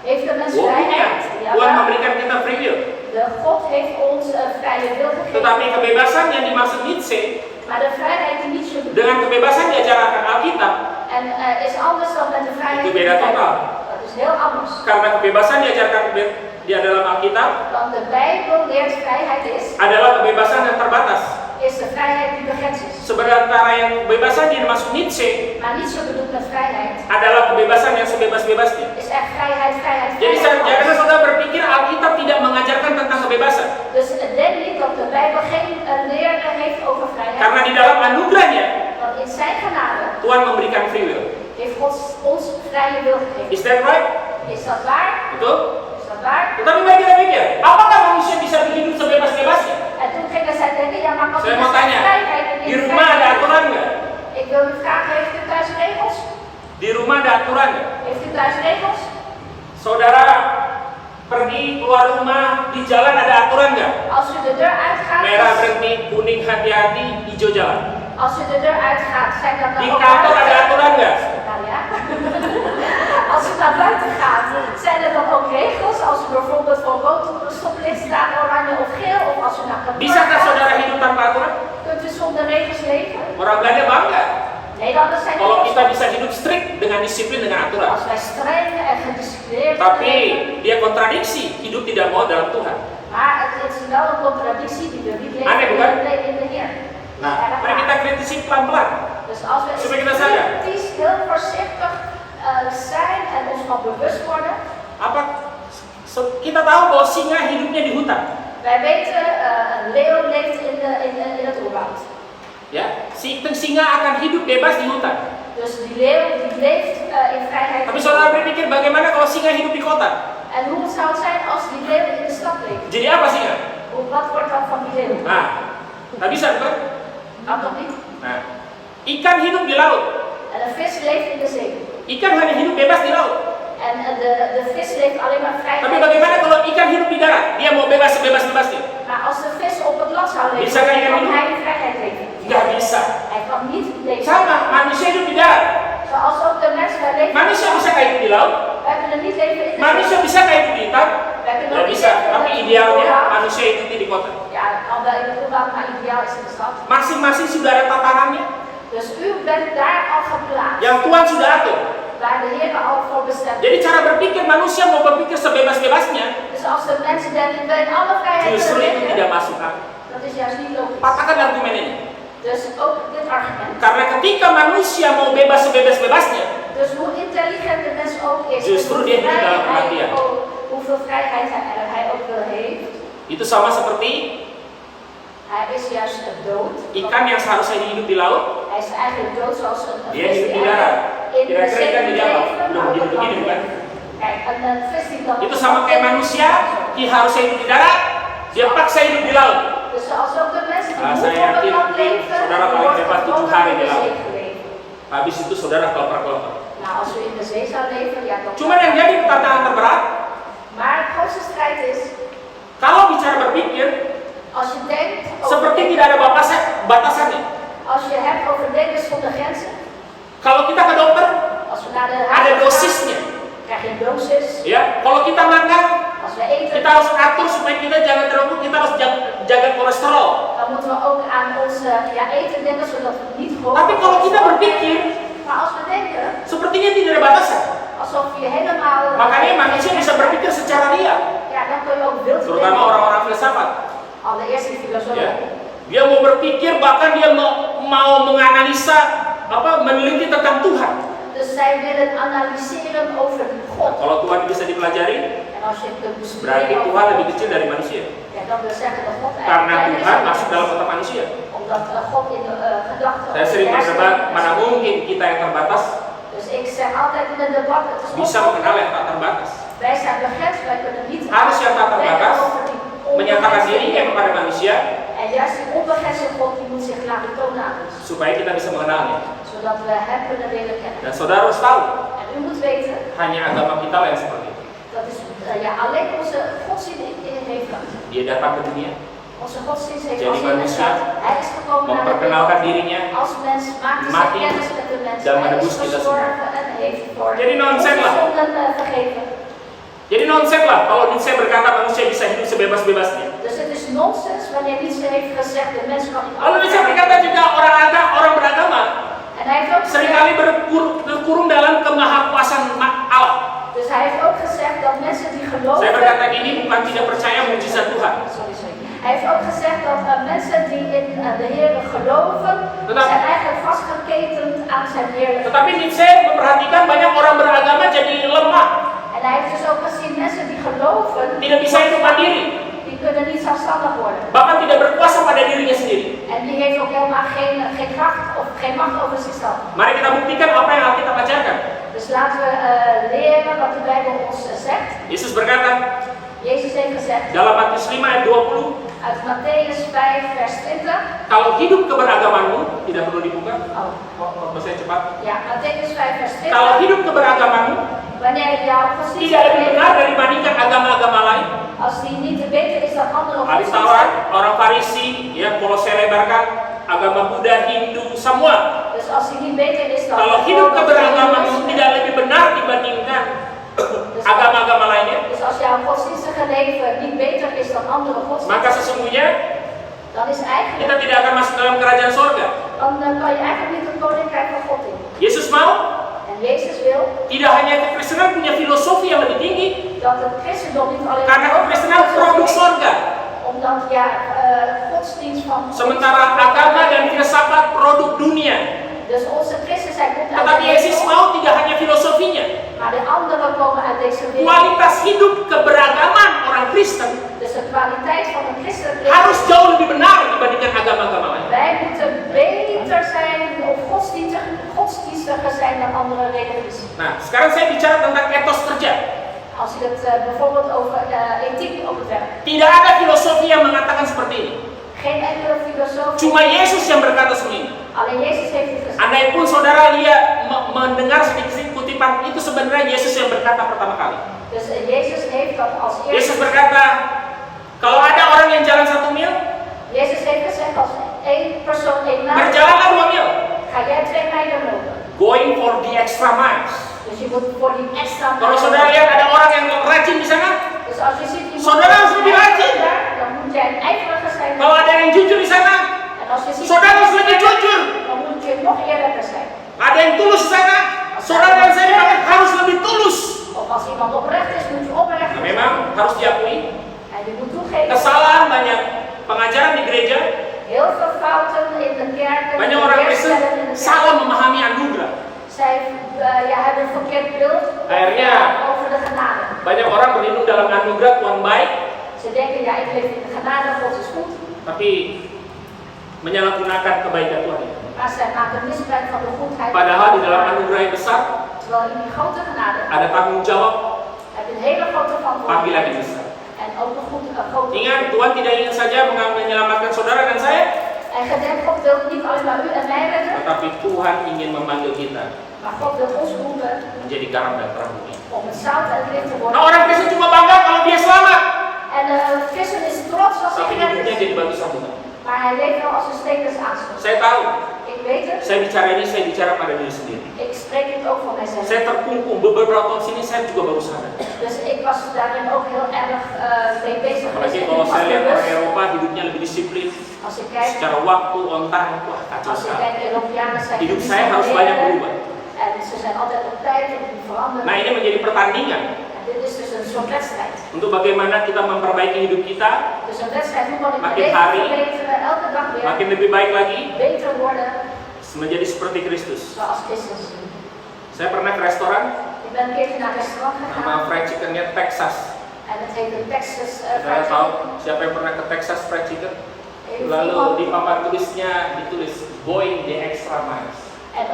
heeft de mens Oh, punya. vrijheid? Tuhan Ja, memberikan kita free will. de God heeft ons vrije wil gegeven. Tetapi kebebasan yang dimaksud Nietzsche Maar de vrijheid die Nietzsche bedoelt dengan kebebasan diajarkan Alkitab, en is anders dan met de vrijheid Itu die beda de Bijbel. totaal. Dat is heel anders. karena kebebasan diajarkan di dalam Alkitab Want de Bijbel leert vrijheid adalah kebebasan yang terbatas. is de vrijheid die begrensd is. Sementara yang kebebasan yang dimaksud Nietzsche Maar Nietzsche bedoelt met vrijheid adalah kebebasan yang sebebas-bebasnya. is echt vrijheid, vrijheid, Jadi vrijheid. jangan saudara berpikir Alkitab tidak mengajarkan tentang kebebasan. Dus denk niet dat de Bijbel geen leer heeft over vrijheid. Karena di dalam anugerahnya Want in zijn genade Tuhan memberikan free will. heeft God ons vrije wil gegeven. Is that right? Is dat waar? Betul? Is dat waar? Tetapi mari kita pikir, apakah manusia bisa hidup sebebas-bebasnya? En toen gingen zij denken, ja maar wat Saya is mau tanya, vrijheid en di rumah ada aturan nggak? Ik wil u vragen, heeft u thuis regels? Di rumah ada aturan nggak? Heeft u thuis regels? Saudara pergi keluar rumah, di jalan ada aturan nggak? Als u de deur uitgaat, Merah berhenti, kuning hati-hati, hijau jalan. als u de deur uitgaat, zijn dat dan Di ook kantor ada buiten? aturan nggak? Nou ja. Als u naar buiten gaat, zijn er dan ook regels? Als u bijvoorbeeld voor rood op een stoplicht staat, oranje of geel, of als u naar kantoor Bisakah saudara gaat, hidup tanpa aturan? kunt u zonder regels leven? Orang Belanda bangga Nederlanders zijn kalau heel kita bisa hidup strict dengan disiplin, dengan aturan. als wij streng en gedisciplineerd Tapi leven. dia kontradiksi, hidup tidak mau dalam Tuhan. Maar het is wel een contradictie die we niet Aneh, bukan? leven in de Heer. Nah, mari kita kritisi pelan-pelan. Dus als we Supaya kita sadar. kritisch heel voorzichtig zijn en ons van bewust worden. Kita tahu bahwa singa hidupnya di hutan. Wij weten, een leeuw leeft in het oerwoud. Ya, si singa akan hidup bebas di hutan. Dus die leeuw die leeft in vrijheid. Tapi saudara berpikir bagaimana kalau singa hidup di kota? En hoe zou het zijn als die leeuw in de stad leeft? Jadi apa singa? Wat wordt dan van die leeuw? Nah, nggak bisa bukan? Kan toch niet? Nah, ikan hidup di laut. En een vis leeft in de zee. Ikan hanya hidup bebas di laut. En de vis leeft alleen maar vrij. Tapi bagaimana kalau ikan hidup di darat? Dia mau bebas sebebas-bebasnya. Maar als de vis op het land zou leven, Bisa kan ikan kan hidup? hij in vrijheid leven. Nggak bisa. Hij kan niet leven. Sama, manusia hidup di darat. Zoals ook de mensen wij leven. Manusia bisa kayak hidup di laut. Wij kunnen niet leven in de Manusia bisa kayak hidup di hutan. Wij kunnen Nggak ook niet bisa. leven Tapi in de idealnya oerwoud. manusia hidup di kota. Ja, dat kan wel in de oerwoud, maar ideaal is in de stad. Masing-masing sudah ada tatarannya. Dus u bent daar al geplaatst. Yang Tuhan sudah atur. Waar de Heer al voor bestemd. Jadi cara berpikir manusia mau berpikir sebebas-bebasnya, Dus als de mensen denken, wij in alle vrijheid justru kunnen itu leven, tidak masuk akal. dat is juist niet logisch. Patahkan argumen ini. Dus ook dit argument. Karena ketika manusia mau bebas sebebas-bebasnya, Dus hoe intelligent de mens ook is, Justru en dia hidup dalam kematian. hoeveel vrijheid hij ook wel heeft, itu sama seperti hij is juist dood. ikan yang seharusnya hidup di laut, Hij is eigenlijk dood zoals een dia vis hidup die di darat. in de Kira-kira zee ikan jadi apa? leven, Belum maar ook hidup-hidup kan? Kijk, een vis die dan... Itu sama kayak manusia, dia harusnya hidup di darat, dia paksa hidup di laut. Dus zoals ook de mensen die Ah, moeten saya op het yakin land leven, saudara die paling wordt hebat 7 gedwongen hari in di de laut. zee geleefd. Habis itu saudara keloper-keloper. Nou, als u in de zee zou leven, ja dan... Cuman yang jadi tantangan terberat, Maar het grootste strijd is, kalau bicara berpikir, als je denkt seperti over, tidak ada batasannya. als je hebt over denken zonder grenzen, Kalau kita ke dokter, als we naar de ada huisarts gaan, dosisnya. krijg je een dosis. Ya, kalau kita makan, Als we eten, kita harus atur supaya kita jangan terlalu, kita harus jaga kolesterol. dan moeten we ook aan onze eten denken, zodat we niet hoog... Tapi kalau kita berpikir, Maar als we denken, sepertinya tidak ada batasan. alsof je helemaal... Makanya manusia bisa berpikir secara liar, Ja, dan kun je ook wild terutama denken. orang-orang filsafat. Allereerst die filosoof. Ya. Dia mau berpikir, bahkan dia mau menganalisa, meneliti tentang Tuhan. Dus zij willen analyseren over God. Kalau Tuhan bisa dipelajari, En als je kunt berarti bestuderen Tuhan over lebih kecil dari manusia. ja, dan wil zeggen dat God Karena eigenlijk Tuhan kleiner is masuk dan dalam mens. otak manusia. Omdat God in de gedachten... Saya sering berdebat, mana mungkin kita yang terbatas Dus ik zeg altijd in het debat, het is bisa mengenal yang tak terbatas. wij zijn begrensd, wij kunnen niet Harus yang tak denken terbatas over die menyatakan onbegrensde dirinya God. kepada manusia En juist die onbegrensde God die moet zich laten tonen aan ons. supaya kita bisa mengenalnya. Zodat we hem kunnen leren kennen. Dan saudara harus tahu, En u moet weten, hanya agama kita lah yang seperti itu. dat is alleen onze godsdienst heeft dat. Dia datang ke dunia, Onze godsdienst heeft Jadi als in manusia staat. Hij is gekomen naar de memperkenalkan wereld dirinya. als mens, maakte zich Mati kennis met de mens. dan Hij menebus is kita gestorven en heeft voor Jadi nonsen onze lah. zonden vergeven. Jadi nonsen lah kalau Nietzsche berkata manusia bisa hidup sebebas-bebasnya. Dus het is nonsens wanneer Nietzsche heeft gezegd de mens kan niet Lalu Nietzsche berkata juga orang beragama En hij heeft ook seringkali gezegd, berkurung dalam kemahakuasaan Allah. dus hij heeft ook gezegd dat mensen die geloven... Saya berkata ini bukan tidak percaya mujizat Tuhan. Sorry. Hij heeft ook gezegd dat mensen die in de Heer geloven, zijn eigenlijk vastgeketend aan zijn heerlijkheid. Tetapi Nietzsche memperhatikan banyak orang beragama jadi lemah, En hij heeft dus ook gezien mensen die geloven, tidak bisa hidup mandiri, die kunnen niet zelfstandig worden. bahkan tidak berkuasa pada dirinya sendiri. En die heeft ook helemaal geen kracht of geen macht over zichzelf. Mari kita buktikan apa yang Alkitab ajarkan. Dus laten we leren wat de Bijbel ons zegt. Yesus berkata Jezus heeft gezegd dalam Matius 5 ayat 20, uit Matthäus 5 vers 20. kalau hidup keberagamanmu, tidak perlu dibuka, saya cepat. Ja, Matthäus 5 vers 20. Kalau hidup keberagamanmu Wanneer jouw godsdienst tidak lebih benar dibandingkan agama-agama lain, als die niet beter is dan andere hadis godsdiensten. Taurat, orang Farisi, ya kalau saya lebarkan, agama Buddha, Hindu, semua. Dus als die niet beter is dan Kalau hidup keberagamanmu tidak lebih benar dibandingkan agama-agama lainnya, Dus als jouw godsdienstige leven niet beter is dan andere maka godsdiensten, sesungguhnya dan is eigenlijk, kita tidak akan masuk dalam kerajaan sorga. dan kan je eigenlijk niet het koninkrijk van God in. Yesus mau En Jezus wil tidak hanya kekristenan punya filosofi yang lebih tinggi, dat het christendom niet alleen karena kekristenan produk sorga, omdat godsdienst van sementara agama dan filsafat produk dunia. Dus onze Christus, hij komt uit Tetapi de Yesus hemel, mau tidak hanya filosofinya. maar de anderen komen uit deze wereld. Kualitas hidup keberagaman orang Kristen Dus de kwaliteit van een christelijk harus leven. jauh lebih benar dibandingkan agama-agama lain. Wij moeten beter zijn of godsdienstiger zijn dan andere religies. Nah, sekarang saya bicara tentang etos kerja. Als ik het bijvoorbeeld over ethiek op het werk. Tidak ada filosofi yang mengatakan seperti ini. Geen enkele filosoof. Cuma Yesus yang berkata seperti ini. Alleen Jezus heeft het gezegd. Andai pun saudara lihat mendengar sedikit kutipan, itu sebenarnya Yesus yang berkata pertama kali. Dus Jezus heeft dat als eerste. Yesus berkata, kalau ada orang yang jalan 1 mil, Jezus heeft gezegd als één persoon 1 mijl. berjalanlah 2 mil. Ga jij 2 mijlen lopen. Going for the extra miles. Dus je moet voor die extra mijl. Kalau saudara lihat ada orang yang rajin di sana, Dus als je ziet iemand saudara harus lebih rajin. dan moet jij een ijveriger zijn. Kalau ada yang jujur di sana, En als je ziet saudara harus lebih jujur. dan moet je nog eerlijker zijn. Ada yang tulus di sana, saudara dan saya harus lebih tulus. Of als iemand oprecht is, moet je oprecht Nah, zijn. memang harus diakui, En je moet toegeven. kesalahan banyak pengajaran di gereja, Heel veel fouten in de kerken. banyak orang Kristen salah memahami anugerah. Zij hebben een verkeerd beeld Akhirnya over de genade. banyak orang berlindung dalam anugerah Tuhan baik, Ze denken, ja, ik leef in de genade, God is goed. tapi menyalahgunakan kebaikan Tuhan. Maar zij maken misbruik van de goedheid. Padahal di dalam anugerah yang besar Terwijl in die grote genade ada tanggung jawab, heb je een hele grote panggilan verantwoordelijkheid. yang besar. En ook een grote. Ingat, Tuhan tidak ingin saja menyelamatkan saudara dan saya, En gedenk, God wil niet alleen maar u en mij redden, tetapi Tuhan ingin memanggil kita maar God wil ons roepen menjadi garam dan terang dunia. om het zout en het licht te Nah, worden. orang Kristen cuma bangga kalau dia selamat, En de christen is trots als tapi hij gered hidupnya is, jadi batu sambungan. maar hij leeft wel als een stekers aanslag. Saya tahu, Ik weet het, saya bicara pada diri sendiri. ik spreek het ook van mijzelf. Saya terkungkung beberapa tahun sini, saya juga baru sadar. Dus ik was daarin ook heel erg mee bezig geweest. Apalagi En kalau ik was saya lihat orang bewust. Eropa hidupnya lebih disiplin, Als ik kijk, secara waktu, on time, wah kacau als ik sekali. kijk Europeanen zijn Hidup saya harus banyak berubah. en ze zijn altijd op tijd en die veranderen. Nah, ini menjadi pertandingan En dit is dus een soort wedstrijd. untuk bagaimana kita memperbaiki hidup kita, Dus een wedstrijd, hoe kan ik mijn Makin leven hari, verbeteren, elke dag weer makin lebih baik lagi, beter worden menjadi seperti Kristus. zoals Christus. Saya pernah ke restoran, Ik ben een keertje naar een restaurant gegaan nama fried chickennya Texas. en het heet een Texas Saudara fried tahu chicken. siapa yang pernah ke Texas fried chicken? Heeft Lalu iemand- di papan tulisnya ditulis going the extra miles. En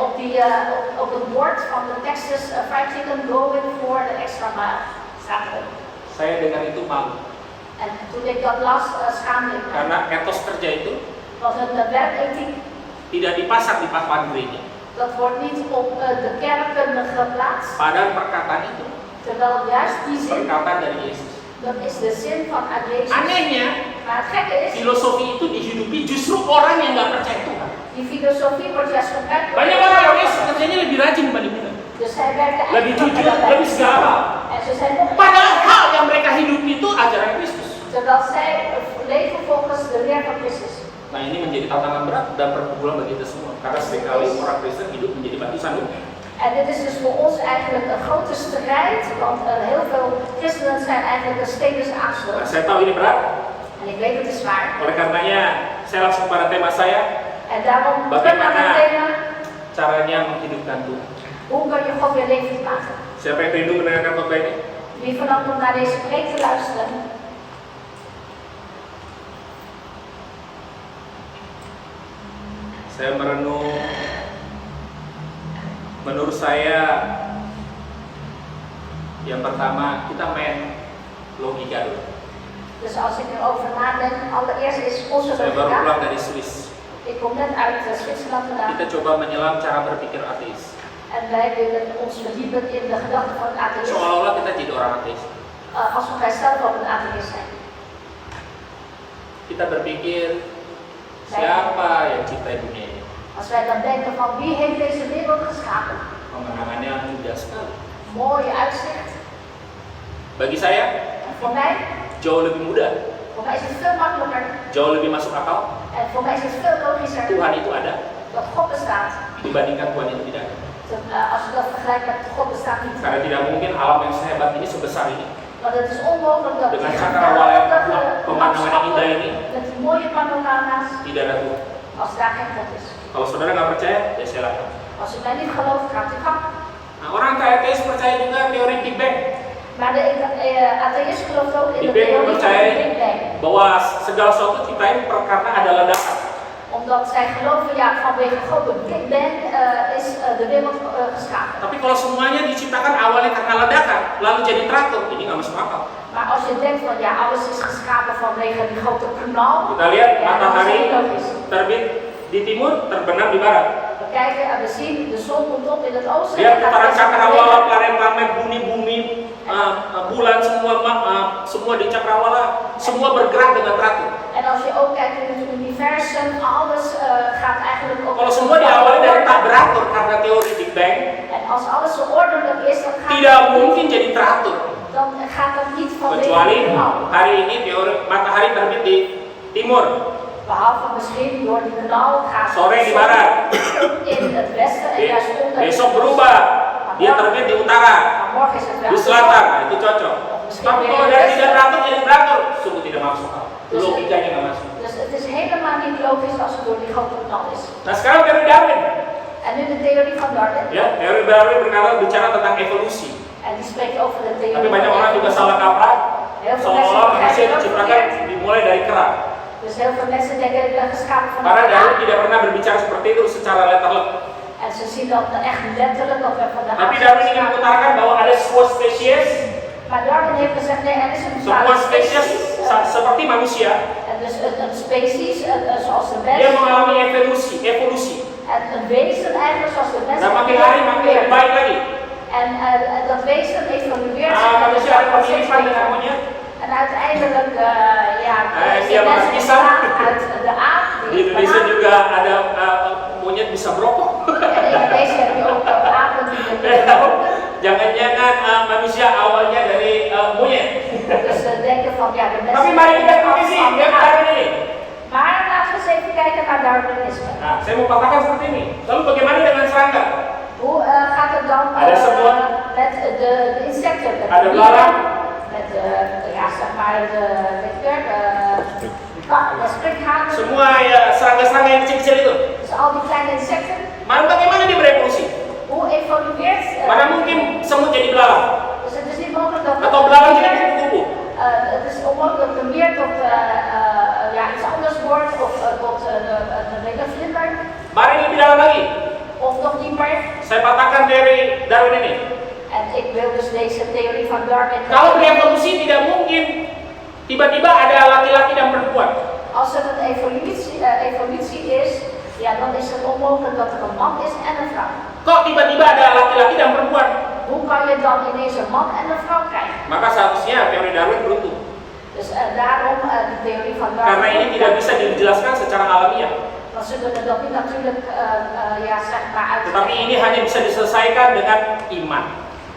op het bord van de Texas fried chicken going for the extra mile staat erop. Saya dengar itu malu En toen ik dat las, schaamde ik me. karena etos kerja itu Want een werkethiek, tidak dipasang di papan gereja. dat wordt niet op de kerken geplaatst. Padahal perkataan itu Terwijl juist die zin, perkataan dari Yesus. dat is de zin van uit Jezus. Anehnya, Maar het gekke is, filosofi itu dihidupi justru orang yang nggak percaya Tuhan. die filosofie wordt juist gebruikt door Banyak orang yang kerjanya lebih rajin dibanding kita, Dus zij werken lebih eigenlijk jujur, nog lebih segala. En ze zijn nog Padahal hal yang mereka hidupi itu ajaran Kristus. terwijl zij leven volgens de leer van Christus. Nah, ini menjadi tantangan berat dan pergumulan bagi kita semua. Karena seringkali orang Kristen hidup menjadi batu sandungan. En dit is dus voor ons eigenlijk een grote strijd, want heel veel christenen zijn eigenlijk een steders Nah, aansluit. saya tahu ini berat. En ik weet het is zwaar. Oleh karenanya, saya langsung pada tema saya, En daarom terug naar het thema, caranya menghidupkan Tuhan. hoe kan je God weer levend maken? Siapa yang rindu mendengarkan khotbah ini? Wie vanaf om naar deze preek te luisteren, Saya merenung, menurut saya yang pertama kita main logika dulu. dus als ik erover nadenk, allereerst is onze Saya baru logica. pulang dari Swiss. Ik kom net uit Zwitserland vandaan Kita coba menyelam cara berpikir ateis. en wij willen ons verdiepen in de gedachten van het atheïsme. Seolah-olah kita jadi orang ateis. Alsof wij zelf ook een atheïst zijn. Kita berpikir, siapa yang cipta dunia ini? Als wij dan denken van wie heeft deze wereld geschapen? Pemandangannya mudah sekali. Mooie uitzicht. Bagi saya, En voor mij jauh lebih mudah, is het veel makkelijker. jauh lebih masuk akal. En voor mij is het veel logischer Tuhan itu ada dat God bestaat. dibandingkan Tuhan itu tidak ada. Als je dat vergelijkt met God bestaat niet. Karena tidak mungkin alam yang sehebat ini sebesar ini. Want het is onmogelijk dat Dengan die cakrawala yang geweldige pemandangan yang indah ini met die mooie panorama's, tidak ada Tuhan. als daar geen God is. Kalau saudara nggak percaya, ya silakan. Als u mij niet gelooft, gaat u gang. Nah, orang ateis percaya juga teori Big Bang. Maar de atheïst gelooft ook in de Big Bang theorie van percaya de Big Bang. bahwa segala sesuatu ciptain karena ada ledakan. Omdat zij geloven, ja, vanwege God, de Big Bang is de wereld geschapen. Tapi kalau semuanya diciptakan awalnya karena ledakan, lalu jadi teratur, ini nggak masuk akal. Maar als je denkt van ja, alles is geschapen vanwege die grote knal, Kita lihat ja, dat is matahari niet logisch. terbit di timur, terbenam di barat. We kijken en we zien de zon komt op in het oosten. Lihat en gaat putaran weer naar cakrawala, beneden. planet-planet, bumi, bulan, semua di cakrawala, semua bergerak dengan teratur. En als je ook kijkt in het universum, alles gaat eigenlijk op. Kalau semua diawali dari tak beratur karena teori Big Bang, En als alles zo ordelijk is, dan gaat tidak mungkin jadi teratur. dan gaat dat niet vanwege Kecuali de knal. hari ini teori matahari terbit di timur, Behalve misschien door die knal gaat sore de di zon barat. in het westen en juist onder. Besok berubah, dia terbit di utara, Maar morgen is het wel di selatan, nah, itu cocok. Tapi kalau dari tidak beratur jadi beratur, sungguh tidak masuk akal. Logikanya nggak masuk. Dus het is helemaal niet logisch als het door die grote knal is. Nah sekarang teori Darwin, En nu de theorie van Darwin. ya teori Darwin bicara tentang evolusi. En die spreekt over de theorie Tapi van banyak orang juga salah kaprah, Heel veel mensen seolah-olah manusia begrijpen dat diciptakan verkeerd. dimulai dari kera. Dus heel veel mensen denken ik ben geschapen van Karena een Darwin aap. tidak pernah berbicara seperti itu secara letterlijk. En ze zien dat echt letterlijk dat we van de Tapi aap Darwin zijn ingin geschapen. mengutarakan bahwa ada sebuah spesies, Maar Darwin heeft gezegd nee, er is een sebuah bepaalde spesies species. seperti manusia, En dus een species zoals de dia mens. mengalami evolusi. En een wezen eigenlijk zoals de mens. Dan makin hari makin lebih baik lagi. En dat wezen evolueert Nah, zich en manusia ada wordt steeds pemilihan dengan beter. monyet. En uiteindelijk ja, is dia de makan mens pisang. ontstaan uit de aap. Di Indonesia juga ada monyet bisa merokok. En in Indonesia heb je ook apen die kunnen roken. Jangan-jangan manusia awalnya dari monyet. Dus ze denken van ja, de mens. Tapi mari kita kritisi Darwin ini. Maar laten we eens even kijken naar Darwinisme. Nah, saya mau katakan seperti ini. Lalu bagaimana dengan serangga? Hoe gaat het dan Ada sebuah- met de insecten? Met Ada de belalang. met de, ja, zeg maar de, weet je, de sprinkhanen. Semua ya serangga-serangga yang kecil-kecil itu. Dus al die kleine insecten. Mana bagaimana dia berevolusi? Hoe evolueert Mana mungkin semut jadi belalang Dus het is niet mogelijk dat atau belalang jadi kupu-kupu? het is onmogelijk dat er meer tot ja, iets anders wordt of tot een vlinder Mari lebih dalam lagi. of nog dieper. Saya patahkan teori Darwin ini. En ik wil dus deze theorie van Darwin. Kalau berevolusi tidak mungkin tiba-tiba ada laki-laki dan perempuan. Als het een evolutie is, ja, dan is het onmogelijk dat er een man is en een vrouw. Kok tiba-tiba ada laki-laki dan perempuan? Hoe kan je dan ineens een man en een vrouw krijgen? Maka seharusnya teori Darwin beruntung. Dus daarom de theorie van Darwin. Karena ini tidak bisa dijelaskan secara alamiah. Want ze kunnen dat niet natuurlijk ja, zeg maar Tetapi uitleggen. ini hanya bisa diselesaikan dengan iman.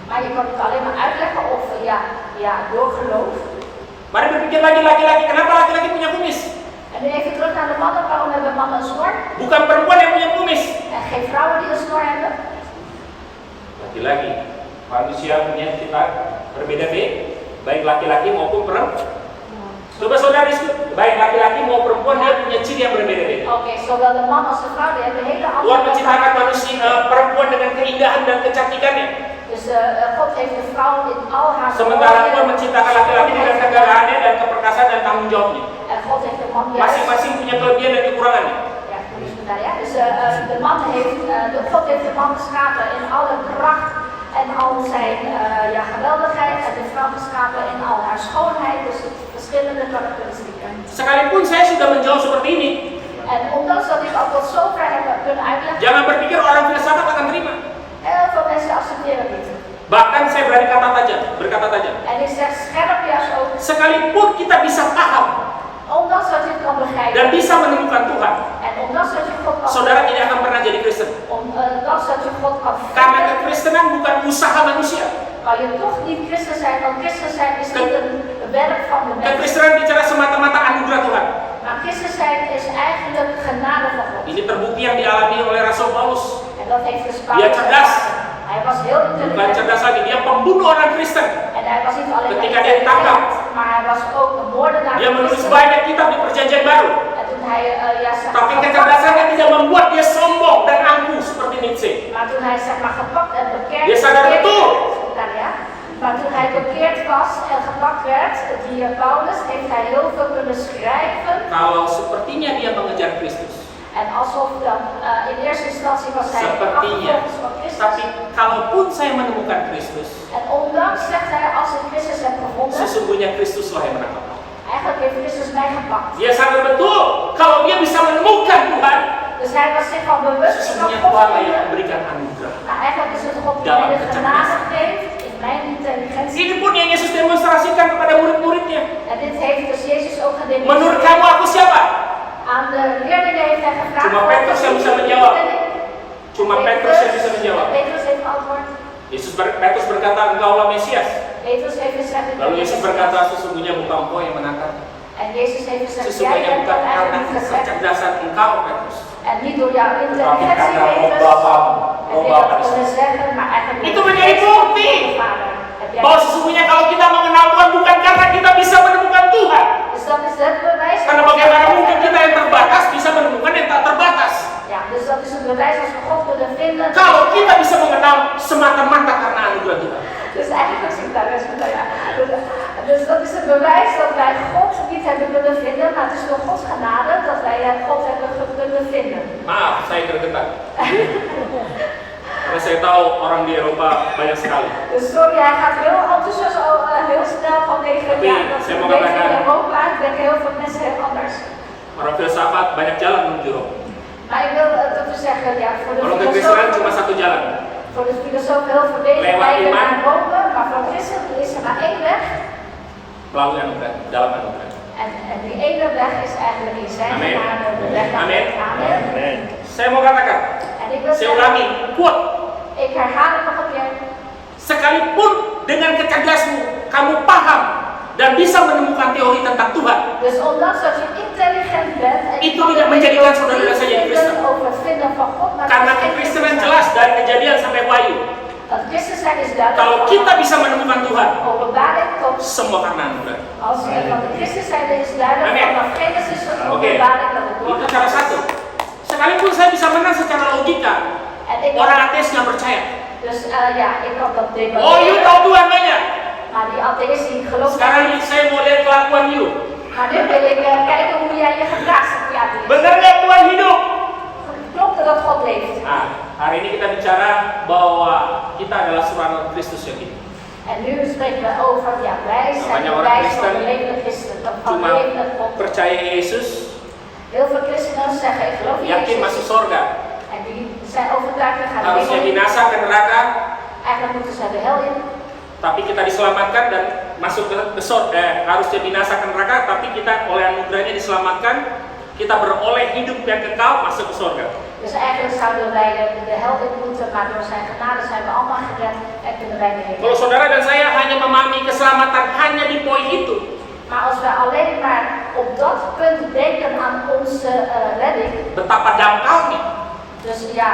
Maar je kan het alleen maar uitleggen of ja, door geloof. Mari berpikir lagi laki-laki. Kenapa laki-laki punya kumis? En nu even terug naar de mannen. Waarom hebben mannen een snor? Bukan perempuan yang punya kumis. En geen vrouwen die een snor hebben? Lagi-lagi, manusia punya sifat berbeda-beda, baik laki-laki maupun perempuan. Coba saudara diskut, baik laki-laki maupun perempuan dia punya ciri yang berbeda-beda. Oké, zowel de man als de vrouw die hebben hele Tuhan andere menciptakan manusia perempuan dengan keindahan dan kecantikannya. Dus God heeft de vrouw in al haar Sementara Tuhan glorie menciptakan laki-laki dengan kegagahannya dan keperkasaan dan tanggung jawabnya. en God heeft de man juist. Masing-masing punya kelebihan dan kekurangannya. Ja, dus vandaar, ja. Dus God heeft de man geschapen in alle kracht en al zijn ja, geweldigheid en de vrouw geschapen in al haar schoonheid, dus verschillende karakteristieken. Sekalipun saya sudah menjawab seperti ini, En ondanks dat ik al tot zover heb kunnen uitleggen, jangan berpikir orang filsafat akan terima. heel veel mensen accepteren dit. Bahkan saya berani berkata tajam. En ik zeg scherp juist ook, Sekalipun kita bisa paham ondanks dat je het kan dan begrijpen bisa menemukan Tuhan, en ondanks dat je God kan saudara tidak akan pernah jadi Kristen. ondanks dat je God kan Karena vinden, kekristenan bukan usaha manusia. kan je toch niet christen zijn, want christen zijn is niet een werk van de mens. Kekristenan bicara semata-mata anugerah Tuhan. Maar christen zijn is eigenlijk genade van God. Ini terbukti yang dialami oleh Rasul Paulus. En dat heeft dus Dia Paulus cerdas. ervaren. Hij was heel Bukan intelligent. cerdas lagi, dia pembunuh orang Kristen. En hij was niet alleen Ketika dia ditangkap, maar hij was ook een moordenaar. Dia van menulis Christen. banyak kitab di Perjanjian Baru. En toen hij Tapi kecerdasannya tidak membuat dia sombong dan angkuh seperti Nietzsche. maar toen hij zeg maar gepakt en bekeerd Dia sadar betul. Sebentar ya. Maar toen hij bekeerd was en gepakt werd, die Paulus, heeft hij heel veel kunnen schrijven. Kalau sepertinya dia mengejar Kristus. En alsof dan in eerste instantie was hij Sepertinya. achtervolgens van Christus. Tapi kalaupun saya menemukan Kristus, En ondanks, zegt hij, als ik Christus heb gevonden, sesungguhnya Kristuslah yang menangkap aku. eigenlijk heeft Christus mij gepakt. Dia sadar betul kalau dia bisa menemukan Tuhan, Dus hij was zich van bewust van sesungguhnya God. Tuhan yang memberikan anugerah. Nou, eigenlijk is het God die Dalam mij de genade kecerdasan. geeft in mijn intelligentie. Ini pun yang Yesus demonstrasikan kepada murid-muridnya. En dit heeft dus Jezus ook Menurut gedemonstreerd. kamu aku siapa? Aan de leerlingen heeft hij gevraagd. Cuma Petrus yang bisa menjawab. Cuma Petrus yang bisa menjawab. Petrus heeft geantwoord. Petrus berkata, engkaulah Mesias. Petrus heeft gezegd. Lalu Yesus berkata, sesungguhnya bukan engkau yang menangkap. En Jezus heeft gezegd. Jij Sesungguhnya hebt bukan dat karena eigenlijk niet gezegd. kecerdasan engkau, Petrus. En niet door jouw Tapi intelligentie, karena Petrus. roh Bapa, Heb roh je Bapa dat di kunnen sana. zeggen, maar eigenlijk Itu menjadi bukti Vader. Heb jij bahwa sesungguhnya kalau kita mengenal Tuhan bukan karena kita bisa menemukan Tuhan. Dus dat is het bewijs. Karena bagaimana mungkin kita yang terbatas bisa menemukan yang tak terbatas. Ja, dus dat is het bewijs als we God willen vinden. Kalau kita bisa mengenal semata-mata karena anugerah Tuhan. Dus eigenlijk sebentar ja. Dus dat is het bewijs dat wij God niet hebben willen vinden, maar het is door Gods genade dat wij God hebben kunnen vinden. Maaf, saya tergetar. Karena saya tahu orang di Eropa banyak sekali. Dus sorry, hij gaat heel enthousiast heel snel vanwege Tapi, dat saya we mau weten katakan- in Europa denken heel veel mensen heel anders. Orang filsafat banyak jalan menuju Roma. Maar ik wil het ook zeggen, ja, voor de Kalau kekristenan cuma filosoof, satu jalan. voor de filosoof heel veel wegen Lewat rijden iman. naar Rome, maar voor christen is er maar één weg. Melalui anugerah, dalam anugerah. En die ene weg is eigenlijk in zijn Amen. genade de weg naar Amen. God. Amen. Saya mau katakan, En ik wil saya zeggen, ulangi, quote. ik herhaal het nog een keer. Sekalipun dengan kecerdasmu kamu paham dan bisa menemukan teori tentang Tuhan, Dus ondanks dat je intelligent bent en Itu tidak menjadikan saudara saya jadi Kristen. over het vinden van God, maar karena dat is geen kekristenan Christen jelas dari Kejadian sampai Wahyu. Dat Christen zijn is duidelijk. Kalau kita bisa menemukan Tuhan, Openbaring tot semua karena anugerah. als van de Christen zijn is duidelijk Amen. vanaf Genesis tot Oke. openbaring dat het Itu doorgaat. cara satu. Sekalipun saya bisa menang secara logika, En ik orang ateis nggak percaya. dus ja, ik kan dat Oh, you debatteren. tahu Tuhan banyak. Maar die atheïst die gelooft Sekarang ini saya mau lihat kelakuan you. Maar nu wil ik kijken hoe jij je gedraagt op die atheïst. Benar nggak Tuhan hidup? Klopt het dat God leeft? Nah, hari ini kita bicara bahwa kita adalah suratan Kristus yang hidup. En nu spreken we over, ja, wij zijn Namanya de orang wijs van Kristen de levende christen, van de Cuma levende God. percaya Yesus, Heel veel christenen zeggen, ik geloof in yakin masuk Jezus. surga. En die zijn overtuigd, we gaan de Harusnya hemel in. binasa ke neraka, Eigenlijk moeten ze de hel in. tapi kita diselamatkan dan masuk ke surga. Harusnya binasa ke neraka, tapi kita oleh anugerahnya diselamatkan. Kita beroleh hidup yang kekal masuk ke surga. Dus eigenlijk zouden wij de hel in moeten, maar door zijn genade zijn we allemaal gered en kunnen wij de hemel. Kalau saudara dan saya hanya memahami keselamatan hanya di poin itu, Maar als we alleen maar op dat punt denken aan onze redding, betapa dangkalnya, dus ja,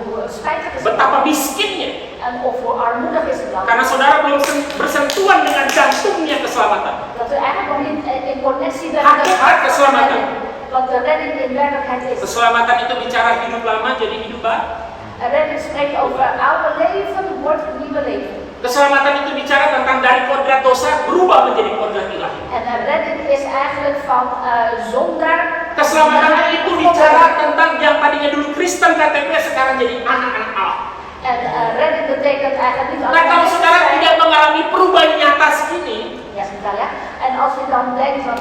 hoe spijtig is het betapa dan? miskinnya. En of hoe armoedig is het dan? Karena saudara belum bersentuhan dengan jantungnya keselamatan. Dat we eigenlijk nog niet in connectie zijn Hakikat keselamatan. wat de redding in werkelijkheid is. Keselamatan itu bicara hidup lama jadi hidup baru. Redding spreekt over oude leven wordt nieuwe leven. Keselamatan itu bicara tentang dari kodrat dosa berubah menjadi kodrat ilahi. En redding is eigenlijk van zondaar. Keselamatan itu bicara tentang yang tadinya dulu Kristen KTP sekarang jadi anak-anak Allah. En redding betekent eigenlijk niet Nah, alleen kalau Christen saudara zijn. tidak mengalami perubahan nyata segini, Ja, sebentar ya. En als je dan denkt van,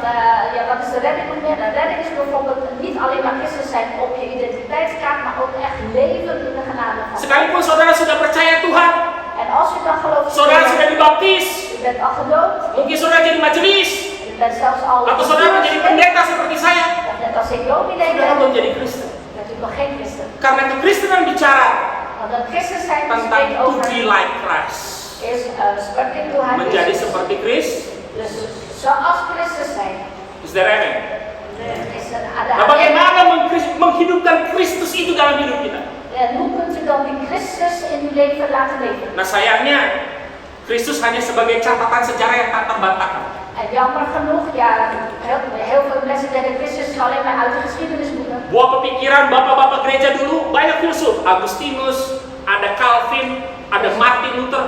ja, wat is de redding nog meer? De redding is bijvoorbeeld niet alleen maar Christen zijn op je identiteitskaart, maar ook echt leven in de genade van God. sekalipun saudara sudah percaya Tuhan, En als je dan gelooft, saudara sudah dibaptis, je bent al gedoopt, mungkin saudara jadi majelis, je bent zelfs al atau saudara menjadi pendeta seperti saya, of net als ik dominee saudara ben, belum jadi Kristen. bent u nog geen christen. Karena kekristenan bicara Want een christen zijn tentang spreekt to over be like Christ, is seperti Tuhan menjadi Yesus. seperti Kristus. Dus zoals Christus zijn. Is there amen? Is er, ada Nah, bagaimana menghidupkan Kristus itu dalam hidup kita? En hoe kunt u dan die Christus in uw leven laten leven? Nah, sayangnya Kristus hanya sebagai catatan sejarah yang tak terbantahkan. En jammer genoeg, ja, heel veel mensen denken Christus is alleen maar uit de geschiedenisboeken. Buah pikiran bapak-bapak gereja dulu banyak filsuf. Agustinus, ada Calvin, ada Martin Luther.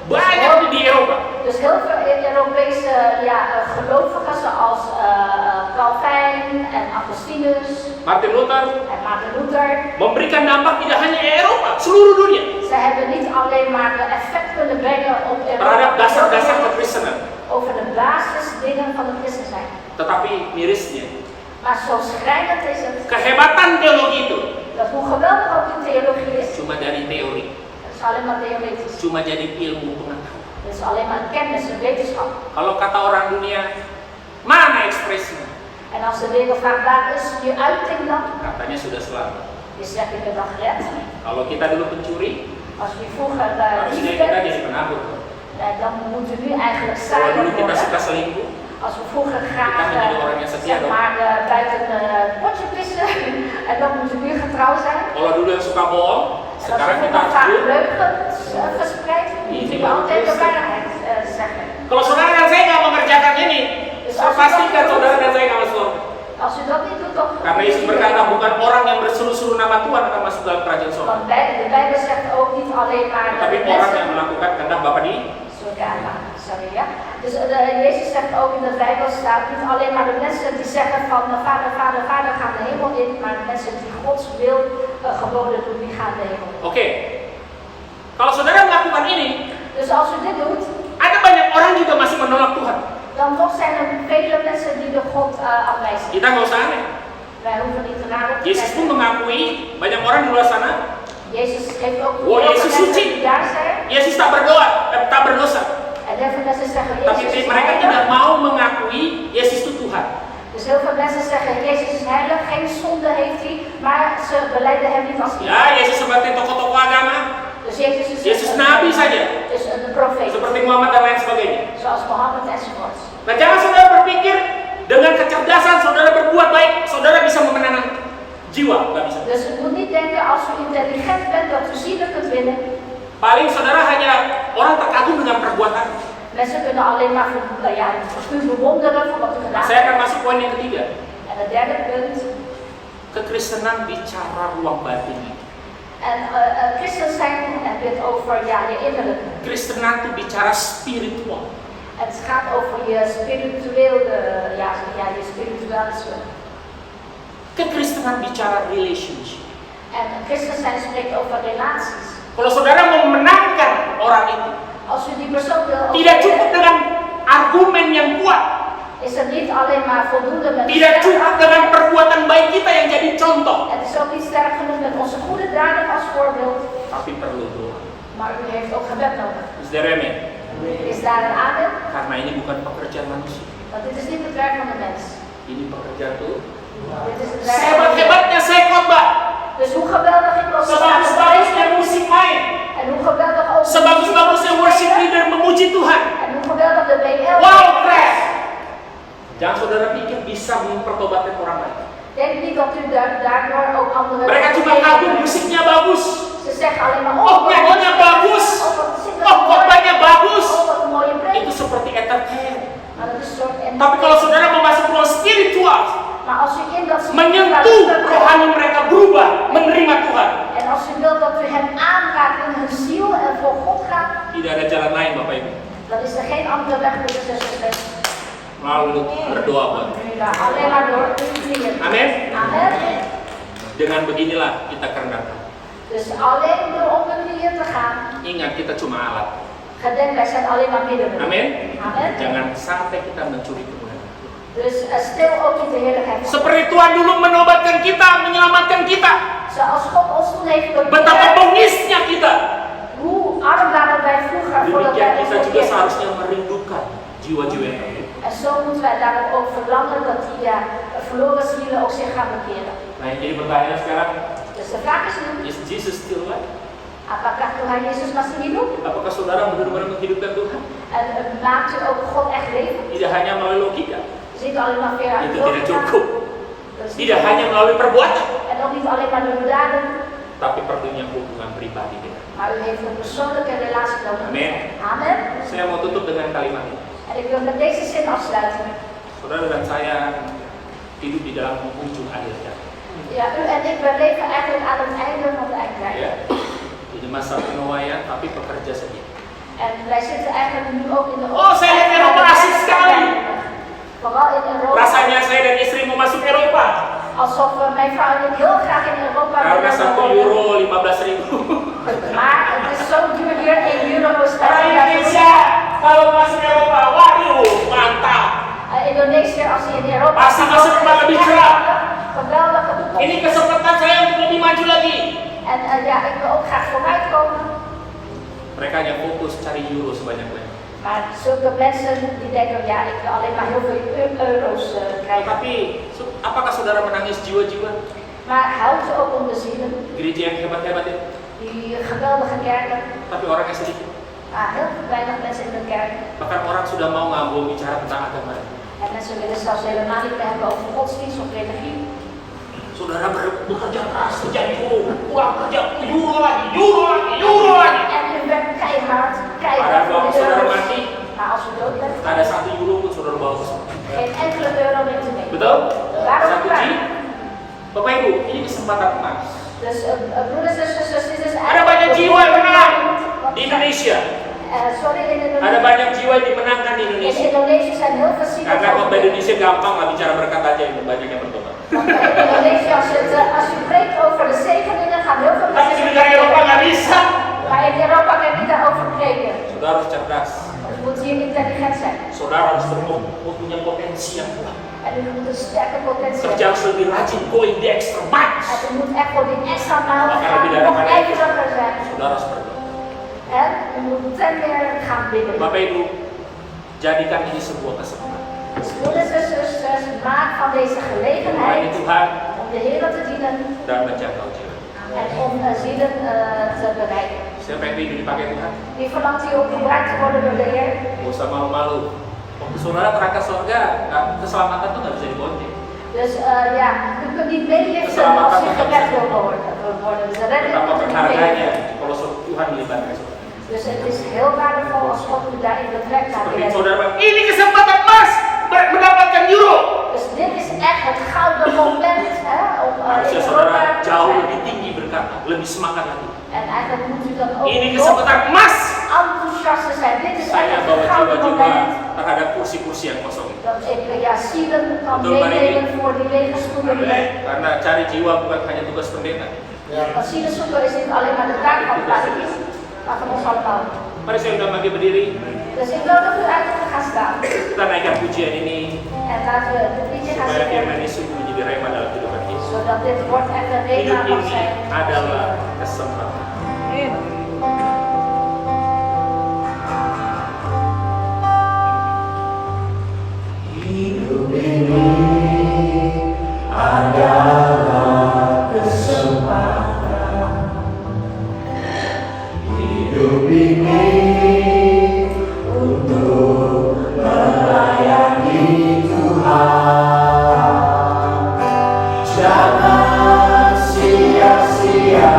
Banyak di Eropa. Dus heel veel Europese gelovigen zoals Calvin en Augustinus Martin Luther en Martin Luther. memberikan dampak tidak hanya Eropa, seluruh dunia. Ze hebben niet alleen maar de effect kunnen brengen op Terhadap Europa, dasar-dasar kekristenan. over de basisdingen van het christen zijn. Tetapi mirisnya, Maar zo schrijnend is het, kehebatan teologi itu dat hoe geweldig ook die theologie is, cuma dari teori, het is alleen maar theoretisch. cuma jadi ilmu pengetahuan. Het is alleen maar kennis en wetenschap. Kalau kata orang dunia, mana ekspresinya? En als de wereld vraagt, waar is je uiting dan? Katanya sudah selamat. Je zegt, ik ben dan gered. Kalau kita dulu pencuri, Als je vroeger harusnya lief kita bent, jadi penabur. dan moet je nu eigenlijk Kalau zuiver dulu kita suka worden. selingkuh, Als we vroeger graag kita menjadi orang yang setia zeg dong. maar, buiten het potje pissen, en dan moet je nu getrouw zijn. Kalau dulu yang suka bohong, En als je sekarang kita vroeger harus vaak jujur. leugens verspreidt, moet je altijd de waarheid zeggen. Kalau saudara dan saya nggak mengerjakan ini, saya pastikan saudara dan saya nggak masuk surga. Als u dat niet doet, dan Karena Yesus berkata bukan orang yang berseru-seru nama Tuhan akan masuk dalam kerajaan surga, want de Bijbel zegt ook niet alleen maar tapi de orang yang mensen. melakukan kehendak Bapa di. Sorry, ja. Dus Jezus zegt ook in de Bijbel staat niet alleen maar de mensen die zeggen van vader, vader, vader gaan de hemel in, maar de mensen die Gods wil geboden doen, die gaan de hemel in. Oke. Kalau saudara melakukan ini, Dus als u dit doet, ada banyak orang juga masih menolak Tuhan. dan toch zijn er vele mensen die de God afwijzen. Kita nggak usah aneh. Wij hoeven niet te raden te Yesus pun kijken. mengakui banyak orang di luar sana, Jezus heeft ook Oh, heel veel Jezus mensen suci. die daar zijn. Yesus tak berdoa, tak berdosa. En heel veel mensen zeggen Tapi Jezus is mereka tidak heilig. mau mengakui Yesus itu Tuhan. Dus heel veel mensen zeggen Jezus is heilig, geen zonde heeft hij, maar ze belijden hem niet als Ya, Yesus seperti tokoh-tokoh agama, Dus Jezus is Yesus nabi saja, is een profeet, seperti Muhammad dan lain sebagainya. zoals Mohammed enzovoorts. Nah, jangan saudara berpikir dengan kecerdasan saudara berbuat baik, saudara bisa memenangkan jiwa, nggak bisa. Dus u moet niet denken als u intelligent bent dat u zielen kunt winnen. Paling saudara hanya orang terkagum dengan perbuatan. Mensen kunnen alleen maar u bewonderen voor wat u Nah, gedaan saya hebt. akan masuk poin yang ketiga. En het derde punt, Kekristenan bicara ruang batin. en christen zijn heb je het over je innerlijke. Kristenan itu bicara spiritual. Het gaat over je spirituele, je spiritualisme. Kekristenan bicara relationship. En christen zijn spreekt over relaties. Kalau saudara mau memenangkan orang itu, Als u die persoon wil tidak cukup overwinnen, dengan argumen yang kuat, is het niet alleen maar voldoende met tidak sterk cukup dengan argument. perbuatan baik kita yang jadi contoh, Het is ook niet sterk genoeg met onze goede daden als voorbeeld, tapi perlu doa. maar u heeft ook gebed nodig. Saudara, amin. Is daar een amen? Karena ini bukan pekerjaan manusia, Want dit is niet het werk van de mens. ini pekerjaan Tuhan. Dit is het werk van de Heer. Sehebat-hebatnya saya khotbah, Dus hoe geweldig ik ook sta te sebagus-bagusnya spreken, musik main, en hoe geweldig ook de sebagus-bagusnya worship leader memuji Tuhan. en hoe geweldig de BL. Wow, keren! Jangan saudara pikir bisa mempertobatkan orang lain. Denk niet dat u daardoor ook anderen. Mereka cuma kagum, musiknya bagus, Ze zeggen alleen maar oh nyanyinya bagus, oh wat zingen oh ze mooi. khotbahnya bagus. Oh wat een mooie preek. Itu seperti entertain. Maar dat is een soort Tapi kalau saudara mau masuk ruang spiritual, Maar als u in dat menyentuh rohani mereka berubah, menerima Tuhan, en als u wilt dat u hen aanraakt in hun ziel en voor God gaat, tidak ada jalan lain Bapak Ibu, dan is er geen andere weg voor de zusters. melalui berdoa buat. Alleen maar door uw knieën. Amin. Amen. Dengan beginilah kita kerendahkan. Dus alleen door op de knieën te gaan. Ingat kita cuma alat. Gedenk, wij zijn alleen maar middelen. Amin. Amen. Jangan sampai kita mencuri kemuliaan. Dus stil ook niet de heerlijkheid van God. Seperti Tuhan dulu menobatkan kita, menyelamatkan kita. Zoals God ons toen heeft Betapa bekeerd. bengisnya kita. Hoe arm waren wij vroeger voordat Demikian wij ons kita juga bekeerd. seharusnya merindukan jiwa-jiwa yang terluka. En zo moeten wij daarom ook verlangen dat die verloren zielen ook zich gaan bekeren. Nah, yang jadi pertanyaan sekarang, Dus de vraag is nu, is Jesus still alive? apakah Tuhan Yesus masih hidup? Apakah saudara benar-benar menghidupkan Tuhan? En maakt u ook God echt leven? Tidak hanya melalui logika, Dus niet alleen maar via itu tidak cukup. Dus Tidak hanya melalui perbuatan, en ook niet alleen maar door uw daden, tapi perlunya hubungan pribadi dengan. maar u heeft een persoonlijke relatie nodig. Amin. Amen. Saya mau tutup dengan kalimat ini. En En ik wil met deze zin afsluiten. Saudara dan saya hidup di dalam ujung akhir zaman. Ja, u en ik, we leven eigenlijk aan het einde van de eindtijd. Ya, ini masa penuaian tapi pekerja sedikit. En wij zitten eigenlijk nu ook in de Oh, saya lihat Eropa asik sekali. Vooral in Europa. Rasanya saya dan istri mau masuk Eropa. Alsof mijn vrouw en ik heel graag in Europa Karena willen 1 wonen. euro 15.000. Maar het is zo duur hier, 1 euro is Orang Indonesia kalau masuk Eropa, waduh, mantap. Indonesië, als je in Europa Pasti masuk tempat lebih cerah. geweldige toekomst. Ini kesempatan saya untuk lebih maju lagi. En ja, ik wil ook graag vooruitkomen. Mereka hanya fokus cari euro sebanyak-banyaknya. Maar zulke mensen die denken, ja, ik wil alleen maar heel veel euro's krijgen. Tapi apakah saudara menangis jiwa-jiwa? Maar houdt ze ook om de zielen, Gereja yang hebat-hebat itu, die geweldige kerken. tapi orangnya sedikit. Heel weinig mensen in de kerk. Bahkan orang sudah mau ngambung bicara tentang agama. En mensen willen zelfs helemaal niet meer hebben over godsdienst of religie. Saudara bekerja keras, kerja euro, uang kerja euro lagi, euro lagi, euro lagi. En u werkt keihard, keihard Padahal voor kalau de saudara euro's. mati, Maar als u dood bent, ada 1 euro pun saudara bawa ke sana. geen enkele euro neemt u mee. Betul? Waarom Satu klaar? G. Bapak Ibu, ini kesempatan emas. Dus broeders en zusters, dit is Ada banyak jiwa yang menang di Indonesia. Sorry, in Ada Indonesia. banyak jiwa yang dimenangkan di In Indonesia. Indonesië zijn heel veel zielen. Karena khotbah Indonesia gampang lah bicara berkat aja, itu banyak yang bertobat. In Indonesië, als je spreekt over de zegeningen, gaan heel veel Tapi di negara Eropa nggak bisa. Maar in Europa kan je niet daarover spreken. Saudara harus cerdas. Je moet hier intelligent zijn. Saudara harus punya potensi yang kuat. En u moet een sterke potentie Kerja hebben. harus lebih rajin, going the extra mile. En u moet echt voor die extra maal Bahkan gaan, lebih dari nog mana itu. ijzeriger zijn. Saudara harus berdoa. En u moet ten meer gaan bidden. Bapak Ibu, jadikan ini sebuah kesempatan. Dus broeders en zusters, maak van deze Melayani gelegenheid Tuhan om de Heer te dienen dan menjangkau jiwa. en om zielen te bereiken. Siapa yang ingin dipakai Tuhan? Wie verlangt hier ook gebruikt te worden door de Heer? Gak usah malu-malu. Waktu saudara berangkat surga, keselamatan tuh nggak bisa dibonceng. Dus ja, u kunt niet meeliften als u gered wil worden. Dus de redding Betapa kunt u niet berharganya meeliften. kalau Tuhan melibatkan saudara. Dus het is heel waardevol als God u daarin betrekt naar de Seperti redding. saudara bilang, ini kesempatan emas mendapatkan euro. Dus dit is echt het gouden moment hè, om Harusnya in saudara Europa te jauh zijn. lebih tinggi berkata, lebih semangat lagi. En eigenlijk moet u dan ook Ini nog kesempatan emas. enthousiast zijn. Dit is echt Saya het bawa gouden jiwa-jiwa moment. terhadap kursi-kursi yang kosong itu. Dat ik ja, zielen kan Betul, Pak meenemen Riki? voor die lege stoelen. Karena cari jiwa bukan hanya tugas pendeta. Want zielen zoeken is niet alleen maar de taak van de pastoor, maar van ons allemaal. Mari saya undang lagi berdiri. Dus ik wil dat u uit gaan staan. Kita naikkan pujian ini En laten we het liedje gaan supaya firman zingen. ini sungguh menjadi rema dalam kehidupan kita. Zodat dit woord echt een Hidup rema mag ini zijn. adalah kesempatan. Hidup ini adalah kesempatan. Hidup ini untuk melayani Tuhan. Jangan sia-siakan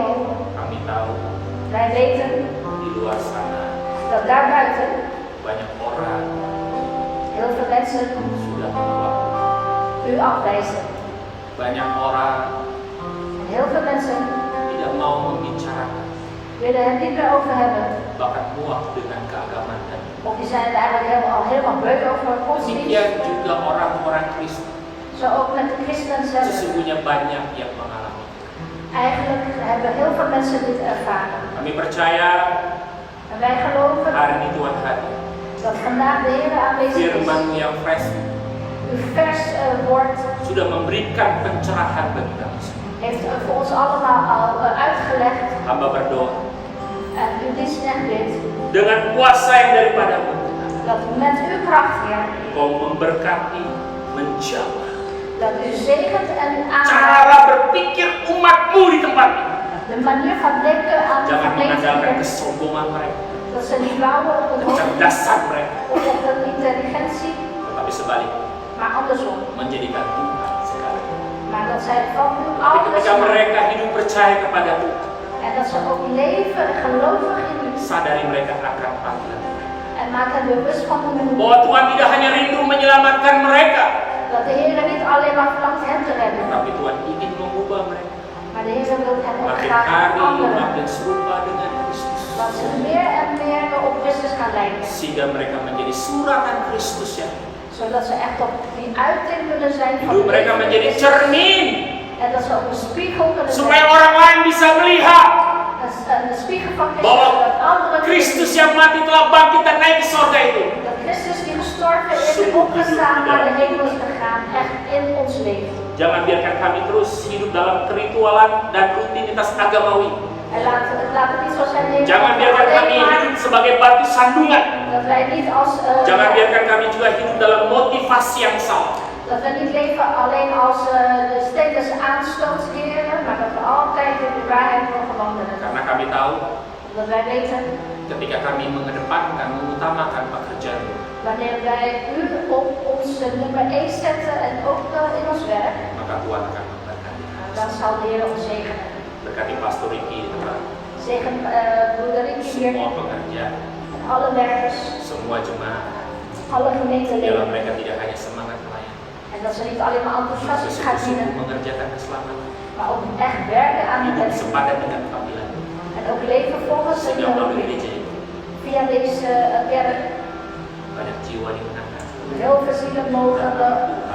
mogen. Kami tahu Wij weten di luar sana dat daarbuiten banyak orang heel veel mensen sudah menolak. u afwijzen. Banyak orang En heel veel mensen tidak mau membicarakan, willen het niet meer over hebben. bahkan muak dengan keagamaan dan Of die zijn er eigenlijk helemaal beu over godsdienst. demikian juga orang-orang Kristen. Zo ook met de christenen zelf. Sesungguhnya banyak yang mengalami. Eigenlijk hebben heel veel mensen dit ervaren. Kami percaya En wij geloven hari ini Tuhan hadir. dat vandaag de Heer aanwezig is. Firman yang fresh Uw vers woord sudah memberikan pencerahan bagi kami semua. heeft voor ons allemaal al uitgelegd. Hamba berdoa En uw dienstknecht bidt dengan kuasa yang daripadamu, dat u met uw kracht, Heer, Kau memberkati, menjamah dat u zegent en u aanraakt cara berpikir umatmu di tempat ini. de manier van denken aan de Jangan mengandalkan gemeente. kesombongan mereka, Dat ze niet bouwen op het hoofd kecerdasan mereka, of op de intelligentie, tetapi sebaliknya maar andersom. menjadikan Tuhan segalanya. Maar dat zij van u Tapi alles ketika mereka hidup percaya kepada Tuhan, en dat ze ook leven en gelovig in u sadari mereka akan panggilan Tuhan. en maken bewust van de minuut. Bahwa Tuhan tidak hanya rindu menyelamatkan mereka, Dat de Heer niet alleen maar verlangt hen te redden, tapi Tuhan ingin mengubah mereka. maar de Heer wil hen ook Makin graag hari veranderen. makin serupa dengan Kristus. Dat ze meer en meer op Christus gaan lijken. Sehingga mereka menjadi suratan Kristus ya. Zodat ze echt op die uiting kunnen zijn van Hidup de mereka leven menjadi Christus. cermin En dat ze ook een spiegel kunnen supaya zijn. orang lain bisa melihat Een spiegel van Christus. bahwa Zodat anderen Kristus yang mati telah bangkit dan naik ke sorga itu dat Christus die gestorven is en opgestaan naar de hemel is gegaan. Echt in ons leven. Jangan biarkan kami terus hidup dalam keritualan dan rutinitas agamawi. En laat het niet zo zijn, Heer, Jangan dat biarkan we kami alleen maar- hidup sebagai batu sandungan. dat wij niet als Jangan biarkan kami juga hidup dalam motivasi yang salah. dat we niet leven alleen als de steeds aanstootsheren, maar dat we altijd in de waarheid mogen wandelen. Karena kami tahu Omdat wij weten, ketika kami mengedepankan, mengutamakan pekerjaan, wanneer wij u op ons nummer 1 zetten en ook in ons werk, maka Tuhan akan memberkati. dan zal de Heer ons zegenen. Berkati Pastor Ricky di tempat, Zegen broeder Ricky hier, semua pekerja, en alle werkers, semua jemaat. alle Biarlah gemeenteleden. mereka tidak hanya semangat melayani, En dat ze niet alleen maar enthousiast gaan sungguh-sungguh dienen, mengerjakan keselamatan, maar ook echt werken aan hidup het sepadan dengan panggilan, en ook leven volgens de sehingga melalui roeping. gereja itu Via deze kerk banyak jiwa dimenangkan. heel veel zielen mogen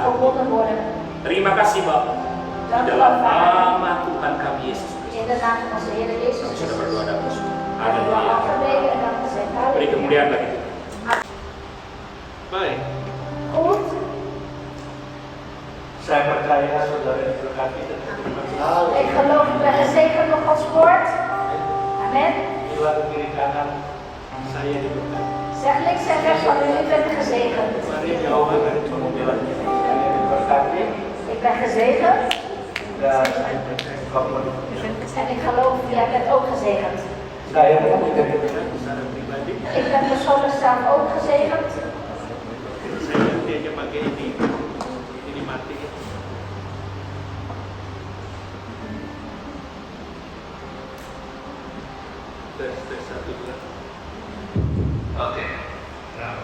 gewonnen worden. Terima kasih Bapak. Di Dank u dalam wel, Vader. nama Tuhan kami Yesus Kristus. In de naam van onze Heer Jezus Kami sudah Christus. berdoa dan bersyukur. Hebben we al Haleluya. gebeden en dan gezegd. Beri Halleluja. kemuliaan bagi Tuhan. Baik, Goed. saya percaya saudara diberkati dan terima kasih. Ik geloof, ik ben gezegend door Gods woord. Amen. Bila kiri kanan saya diberkati. Zeg links en rechts van u, u bent gezegend. Mari jauhan dari pemutilan ini. Saya diberkati Ik ben gezegend dan saya percaya kamu. en ik geloof, jij bent ook gezegend. Saya pun diberkati secara pribadi. Ik ben persoonlijk zelf ook gezegend. Saya nanti aja pakai ini mati. Tes 1 2. Oke. Nah.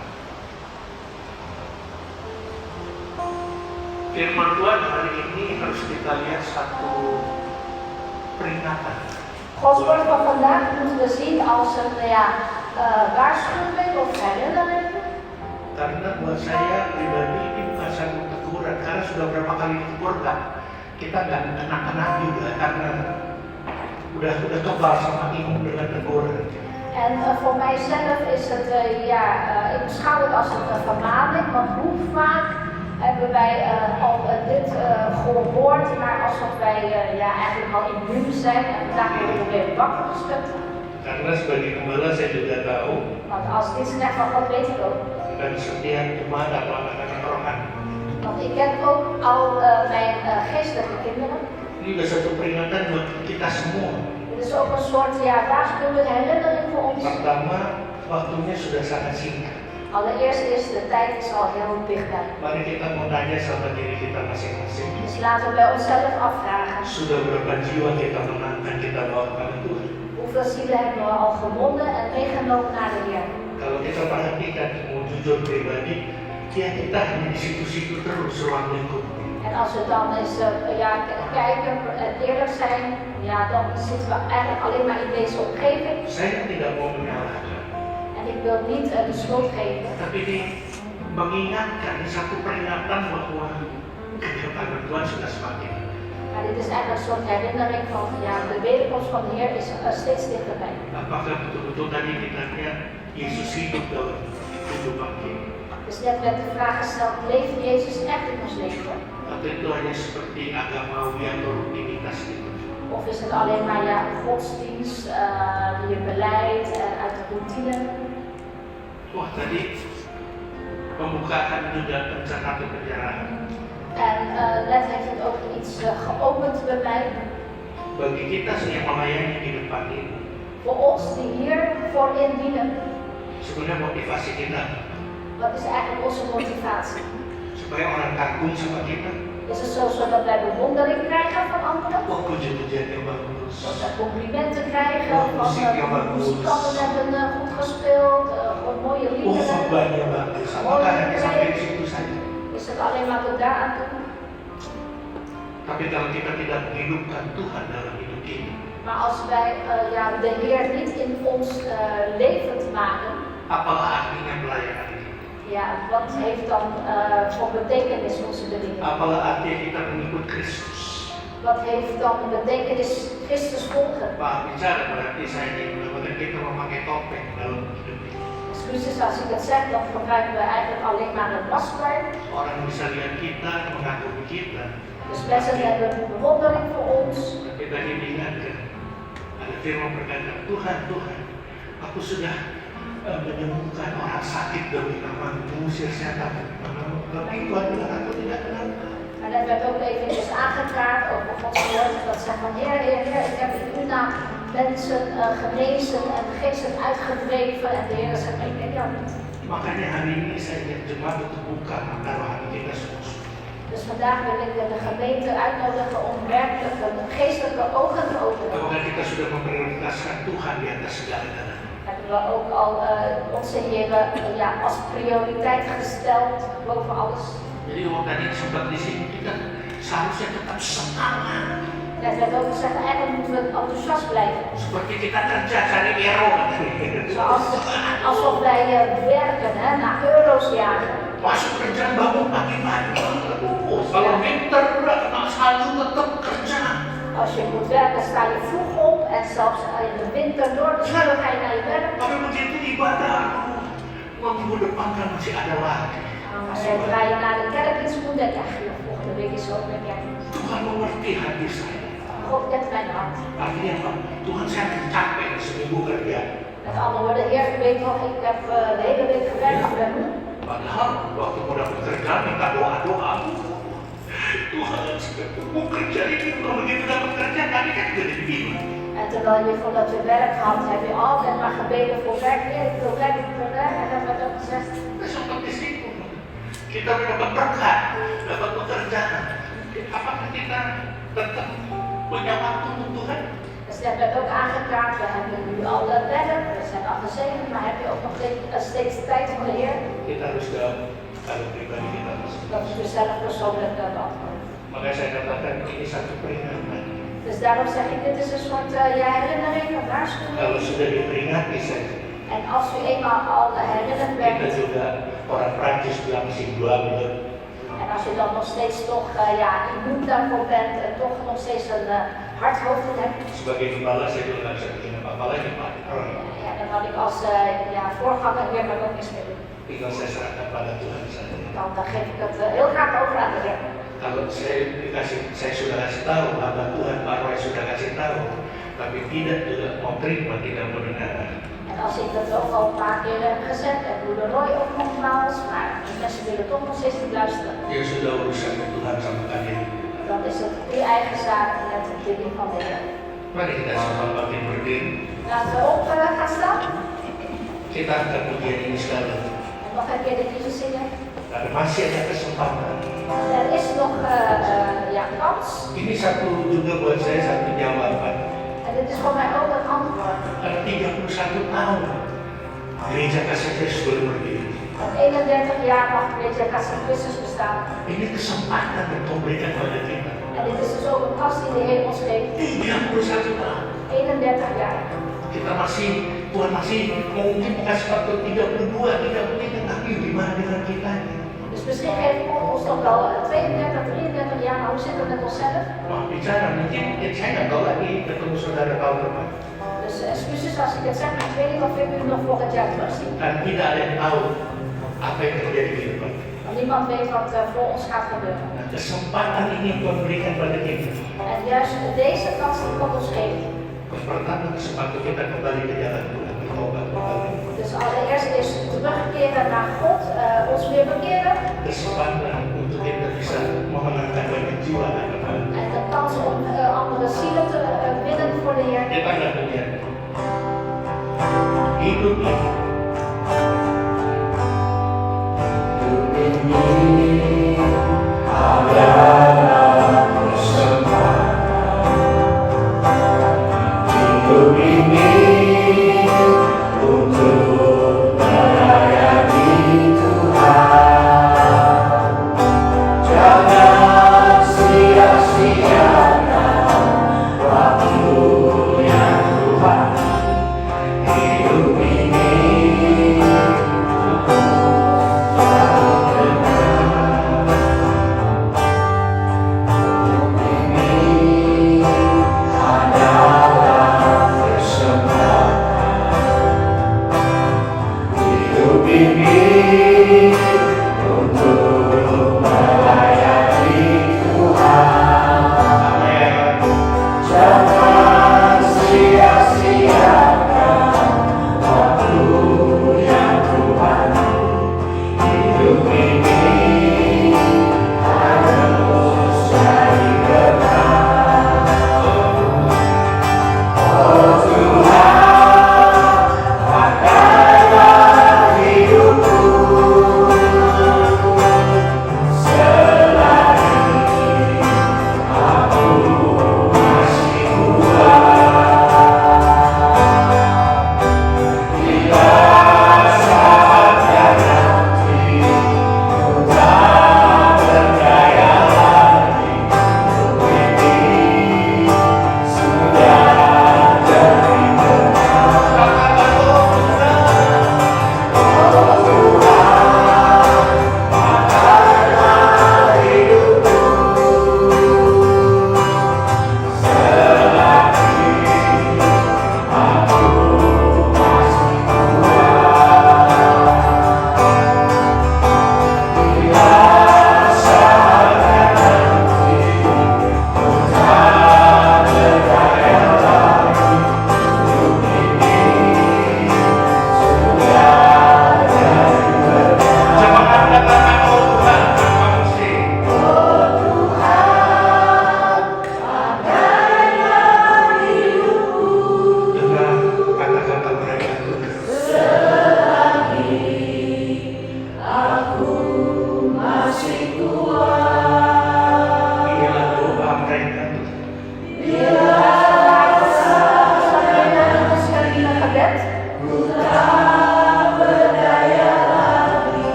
Firman Tuhan hari ini harus kita lihat satu peringatan. Gods woord van vandaag moeten we zien als een waarschuwing of herinnering. Karena buat saya pribadi ini bukan satu teguran, karena sudah berapa kali ditegur kan, kita nggak kena juga karena udah kebal sama ibu dengan teguran. En voor mijzelf is het, ik beschouw het als een vermaning, want hoe vaak hebben wij al dit gehoord, maar alsof wij eigenlijk al immuun zijn en vandaag worden we weer wakker geschud. Karena sebagai gembala saya juga tahu Want als dienstknecht van God weet ik ook. dan setiap jemaat atau anak-anak rohani Want ik ken ook al mijn geestelijke kinderen. ini juga satu peringatan buat kita semua. Dit is ook een soort waarschuwing, herinnering voor ons. Pertama, waktunya sudah sangat singkat. Allereerst is de tijd is al heel dichtbij. Mari kita mau tanya sama diri kita masing-masing. Dus laten we bij onszelf afvragen. Sudah berapa jiwa kita menangkan, kita bawa kepada Tuhan? Hoeveel zielen hebben we al gewonnen en meegenomen naar de Heer? Kalau kita perhatikan, mau jujur pribadi, ya kita hanya di situ-situ terus ruang lingkup. En als we dan eens kijken en eerlijk zijn, ja, dan zitten we eigenlijk alleen maar in deze omgeving. Saya tidak mau menyalahkan, En ik wil niet de schuld geven. tapi ini mengingatkan satu peringatan bahwa kedatangan Tuhan sudah semakin. Maar dit is eigenlijk een soort herinnering van, ja, de wederkomst van de Heer is steeds dichterbij. Apakah betul-betul tadi kita lihat Yesus hidup dalam kehidupan kita? Dus net werd de vraag gesteld, leeft Jezus echt in ons leven? Atau itu hanya seperti agamawi atau rutinitas gitu? Of is het alleen maar ja, een godsdienst die je beleidt uit de routine? Wah tadi pembukaan juga pencerahan penjarahan. En net heeft het ook iets geopend bij mij. Bagi kita yang melayani di depan ini, Voor ons die hier voorin dienen. sebenarnya motivasi kita Wat is eigenlijk onze motivatie? supaya orang kagum sama kita. Is het zo zodat wij bewondering krijgen van anderen? Wah puji-pujiannya bagus. Dat wij complimenten krijgen van muzieknya bagus. muzikanten hebben goed gespeeld, gewoon mooie Wah liederen. khotbahnya bagus. Apakah hanya sampai di situ saja? Is het alleen maar tot daaraan toe? Tapi kalau kita tidak menghidupkan Tuhan dalam hidup ini, Maar als wij de Heer niet in ons levend maken, apalah artinya pelayanan ini? ja, wat heeft dan voor betekenis onze bediening? Apalah artinya kita mengikut Kristus? Wat heeft dan de betekenis Christus volgen? Pak bicara berarti saya ingin mengatakan kita memakai topeng dalam hidup ini. Excuses als ik het zeg, dan gebruiken we eigenlijk alleen maar een masker. Orang bisa lihat kita, mengagumi kita. Dus mensen hebben bewondering voor ons. Tapi tadi diingatkan, ada firman berkata, Tuhan, Tuhan, aku sudah menyembuhkan orang sakit demi nama, mengusir setan demi nama. Tapi Tuhan bilang aku tidak kenal. En dat werd ook eventjes aangekaart over Gods woord. Dat zegt van Heer, Heer, Heer, ik heb in uw naam mensen genezen en geesten uitgedreven. En de Heer zegt, ik ken jou niet. Makanya hari ini saya ingin jemaat untuk buka mata rohani kita semua. Dus vandaag wil ik de gemeente uitnodigen om werkelijk de geestelijke ogen te openen. Apakah kita sudah memprioritaskan Tuhan di atas segala-galanya? Hebben we ook al onze Heer als prioriteit gesteld boven alles. Jadi tadi sempat di sini kita seharusnya tetap semangat. Het werd ook gezegd, eigenlijk moeten we enthousiast blijven. Seperti kita kerja cari euro. Alsof wij werken, naar euro's jagen. Masuk kerja bangun pagi-pagi. Kalau winter udah kena salju tetap kerja. Als je moet werken sta je vroeg op en zelfs in de winter door de sneeuw ga je naar je werk. Tapi begitu ibadah, minggu depan kan masih ada lagi. Zodra je naar de kerkdienst moet, denk je, ach, volgende week is ook weer kerkdienst. Tuhan mengerti hati saya. God kent mijn hart. Artinya apa? Tuhan saya capek seminggu kerja. Met andere woorden, Heer, ik weet nog, ik heb de hele week gewerkt voor hem. Padahal waktu mau dapat kerjaan minta doa-doa. Tuhan mau kerja ini, kalau begitu dapat kerja tadi kan jadi bingung. En terwijl je voordat je werk had, heb je altijd maar gebeden voor werk. Heer, ik wil werk, ik wil werk. En dat werd ook gezegd. Seperti situ. Kita dapat berkat, dapat pekerjaan. Apakah kita tetap punya waktu untuk Tuhan? Dus dat werd ook aangekaart. We hebben nu al werk, we zijn al gezegend, maar heb je ook nog steeds tijd voor de Heer? Kita harus jawab kalau pribadi kita harus. Dat is dus zelf persoonlijk beantwoorden. Makanya saya katakan ini satu peringatan. Dus daarom zeg ik, dit is een soort herinnering, een waarschuwing. Kalau sudah diperingati saja. En als u eenmaal al herinnerd Kita bent, juga orang Prancis bilang si dua bulan. en als je dan nog steeds toch immuun daarvoor bent en toch nog steeds een hard hoofd hebt, Sebagai gembala saya juga nggak bisa bikin apa-apa lagi Pak. ja, dan had ik als voorganger hier maar ook niks meer doen. Tinggal saya serahkan pada Tuhan saja. Dan geef ik het heel graag over aan de Heer. Kalau saya sudah kasih tahu, hamba Tuhan Pak Roy sudah kasih tahu, tapi tidak juga mau terima, tidak mau dengar. En als ik dat ook al een paar keer heb gezegd, en broeder Roy ook nogmaals, maar die mensen willen toch nog steeds niet luisteren, Ya sudah urusan Tuhan sama kalian. dan is het uw eigen zaak met de bediening van de Heer. Mari kita semua bangkit berdiri. Laten we op gaan staan. Kita akan ujian ini sekali. En nog een keer dit liedje zingen? Masih ada kesempatan. Er is nog kans. Ini satu juga buat saya satu jawaban. En dit is voor mij ook een antwoord. Karena 31 tahun gereja Kasih Kristus boleh berdiri. 31 jaar mag Gereja Kasih Kristus bestaan. Ini kesempatan yang Tuhan berikan pada kita. En dit is dus ook een kans die de Heer ons geeft. 31 tahun. 31 jaar. Kita Tuhan masih mungkin kasih waktu 32, 33, tapi gimana dengan kita? Dus misschien geeft God ons nog wel 32, 33 jaar, maar hoe zit het met onszelf? Maaf bicara, mungkin saya nggak tahu lagi ketemu saudara tahun depan. Dus excuses als ik het zeg, maar ik weet niet of ik u nog volgend jaar terugzie. Dan tidak ada yang tahu apa yang terjadi di depan. Want niemand weet wat voor ons gaat gebeuren. Nah, kesempatan ini Tuhan berikan pada kita. En juist deze kans die God ons geeft. Pertama, kesempatan kita kembali ke jalan Tuhan, bertobat kembali. Dus allereerst is terugkeren naar God, ons weer bekeren. Kesempatan untuk kita bisa memenangkan banyak jiwa dan Tuhan. En de kans om andere zielen te winnen voor de Heer. Kita nggak punya hidup ini. adalah kesempatan hidup ini untuk melayani Tuhan. Jangan sia-siakan waktu yang Tuhan hidup ini.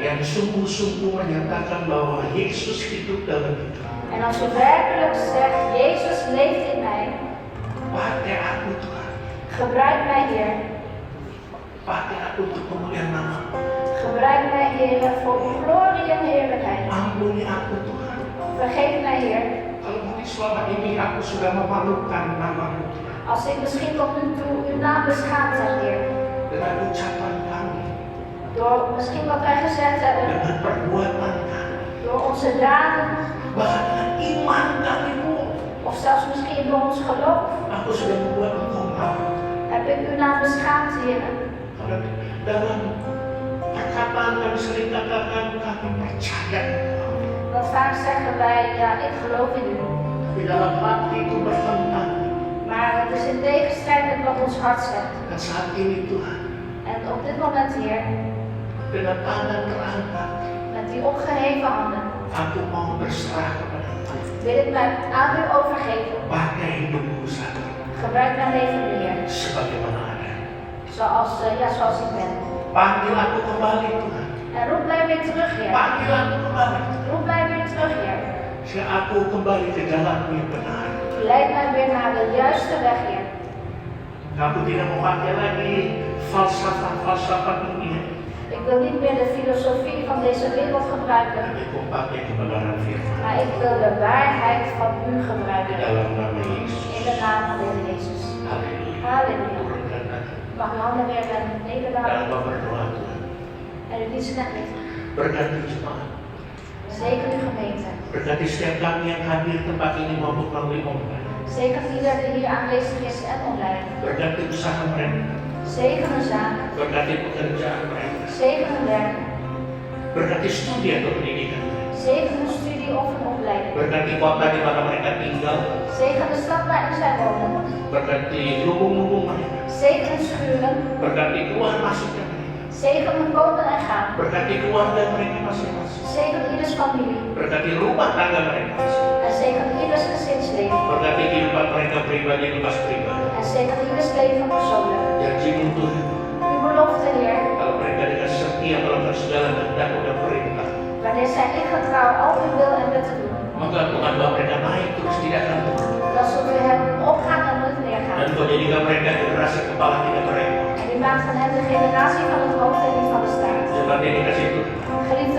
Yang sungguh-sungguh menyatakan bahwa Yesus hidup dalam kita. En als u werkelijk zegt, Jezus leeft in mij. Pakai aku Tuhan. Gebruik mij, Heer. Pakai aku untuk kemuliaan nama. Gebruik mij, Heer, voor uw glorie en heerlijkheid. Ampuni aku Tuhan. Vergeef mij, Heer. Kalau mungkin selama ini aku sudah memalukan nama-Mu, Als ik misschien tot nu toe uw naam beschaamd heb, Heer. dengan ucapan kami, Door misschien wat wij gezegd hebben, dengan perbuatan kami, door onze daden, bahkan dengan iman kami pun, of zelfs misschien door ons geloof, aku sudah membuat Engkau malu. heb ik uw naam beschaamd, Heer. Karena dalam perkataan kami sering katakan kami percaya Engkau, Want vaak zeggen wij, ja, ik geloof in u. tapi dalam hati itu bertentang. Maar het is in tegenstrijd met wat ons hart zegt. Dan saat ini Tuhan, En op dit moment, Heer, dengan tangan terangkat, met die opgeheven handen, aku mau berserah kepada Engkau. wil ik mij aan u overgeven. Pakai hidupku saat ini, Gebruik mijn leven, Heer, sebagaimana ada. zoals ik ben. Panggil aku kembali Tuhan. En roep mij weer terug, Heer. Panggil aku kembali. Roep mij weer terug, Heer. Sehingga aku kembali ke jalan yang benar. Leid mij weer naar de juiste weg, Heer. Aku tidak mau pakai lagi falsafat dunia. Ik wil niet meer de filosofie van deze wereld gebruiken, Tapi aku pakai kebenaran firman. maar ik wil de waarheid van u Di gebruiken. dalam nama Yesus. In de naam van de Heer Jezus. Haleluya. Halleluja. Berkata, Mag uw handen weer dan nederlaten Engkau berdoa Tuhan. en uw dienstknecht lichten. Berkati jemaat. Zegen uw gemeente. Berkati setiap kami yang hadir tempat ini maupun melalui online. Zegen ieder die hier aanwezig is en online. Berkati usaha mereka. Zegen hun zaak. Berkati pekerjaan mereka. Zegen hun werk. Berkati studi atau pendidikan mereka. Zegen hun studie of hun opleiding. Berkati kota di mana mereka tinggal. Zegen de stad waarin zij wonen. Berkati lubung-lubung mereka. Zegen hun schuren. Berkati keluar masuknya mereka. Zegen hun komen en gaan. Berkati keluarga mereka masing-masing. Zegen ieders familie. Berkati rumah tangga mereka masing-masing. En zegen ieders gezinsleven. Berkati kehidupan mereka pribadi lepas pribadi. En zegen ieders leven persoonlijk. Janji-Mu Tuhan, Uw belofte, Heer, kalau mereka dengan setia melakukan segala kehendak-Mu dan perintah, wanneer zij in getrouw al uw wil en wetten doen, maka Tuhan bahwa mereka naik terus tidak akan turun. dan zult u hen opgaan en nooit neergaan. Dan Kau jadikan mereka generasi kepala tidak mereka. En u maakt van hen de generatie van het hoofd en niet van de staart. Sebab dia dikasih Tuhan. Geliefde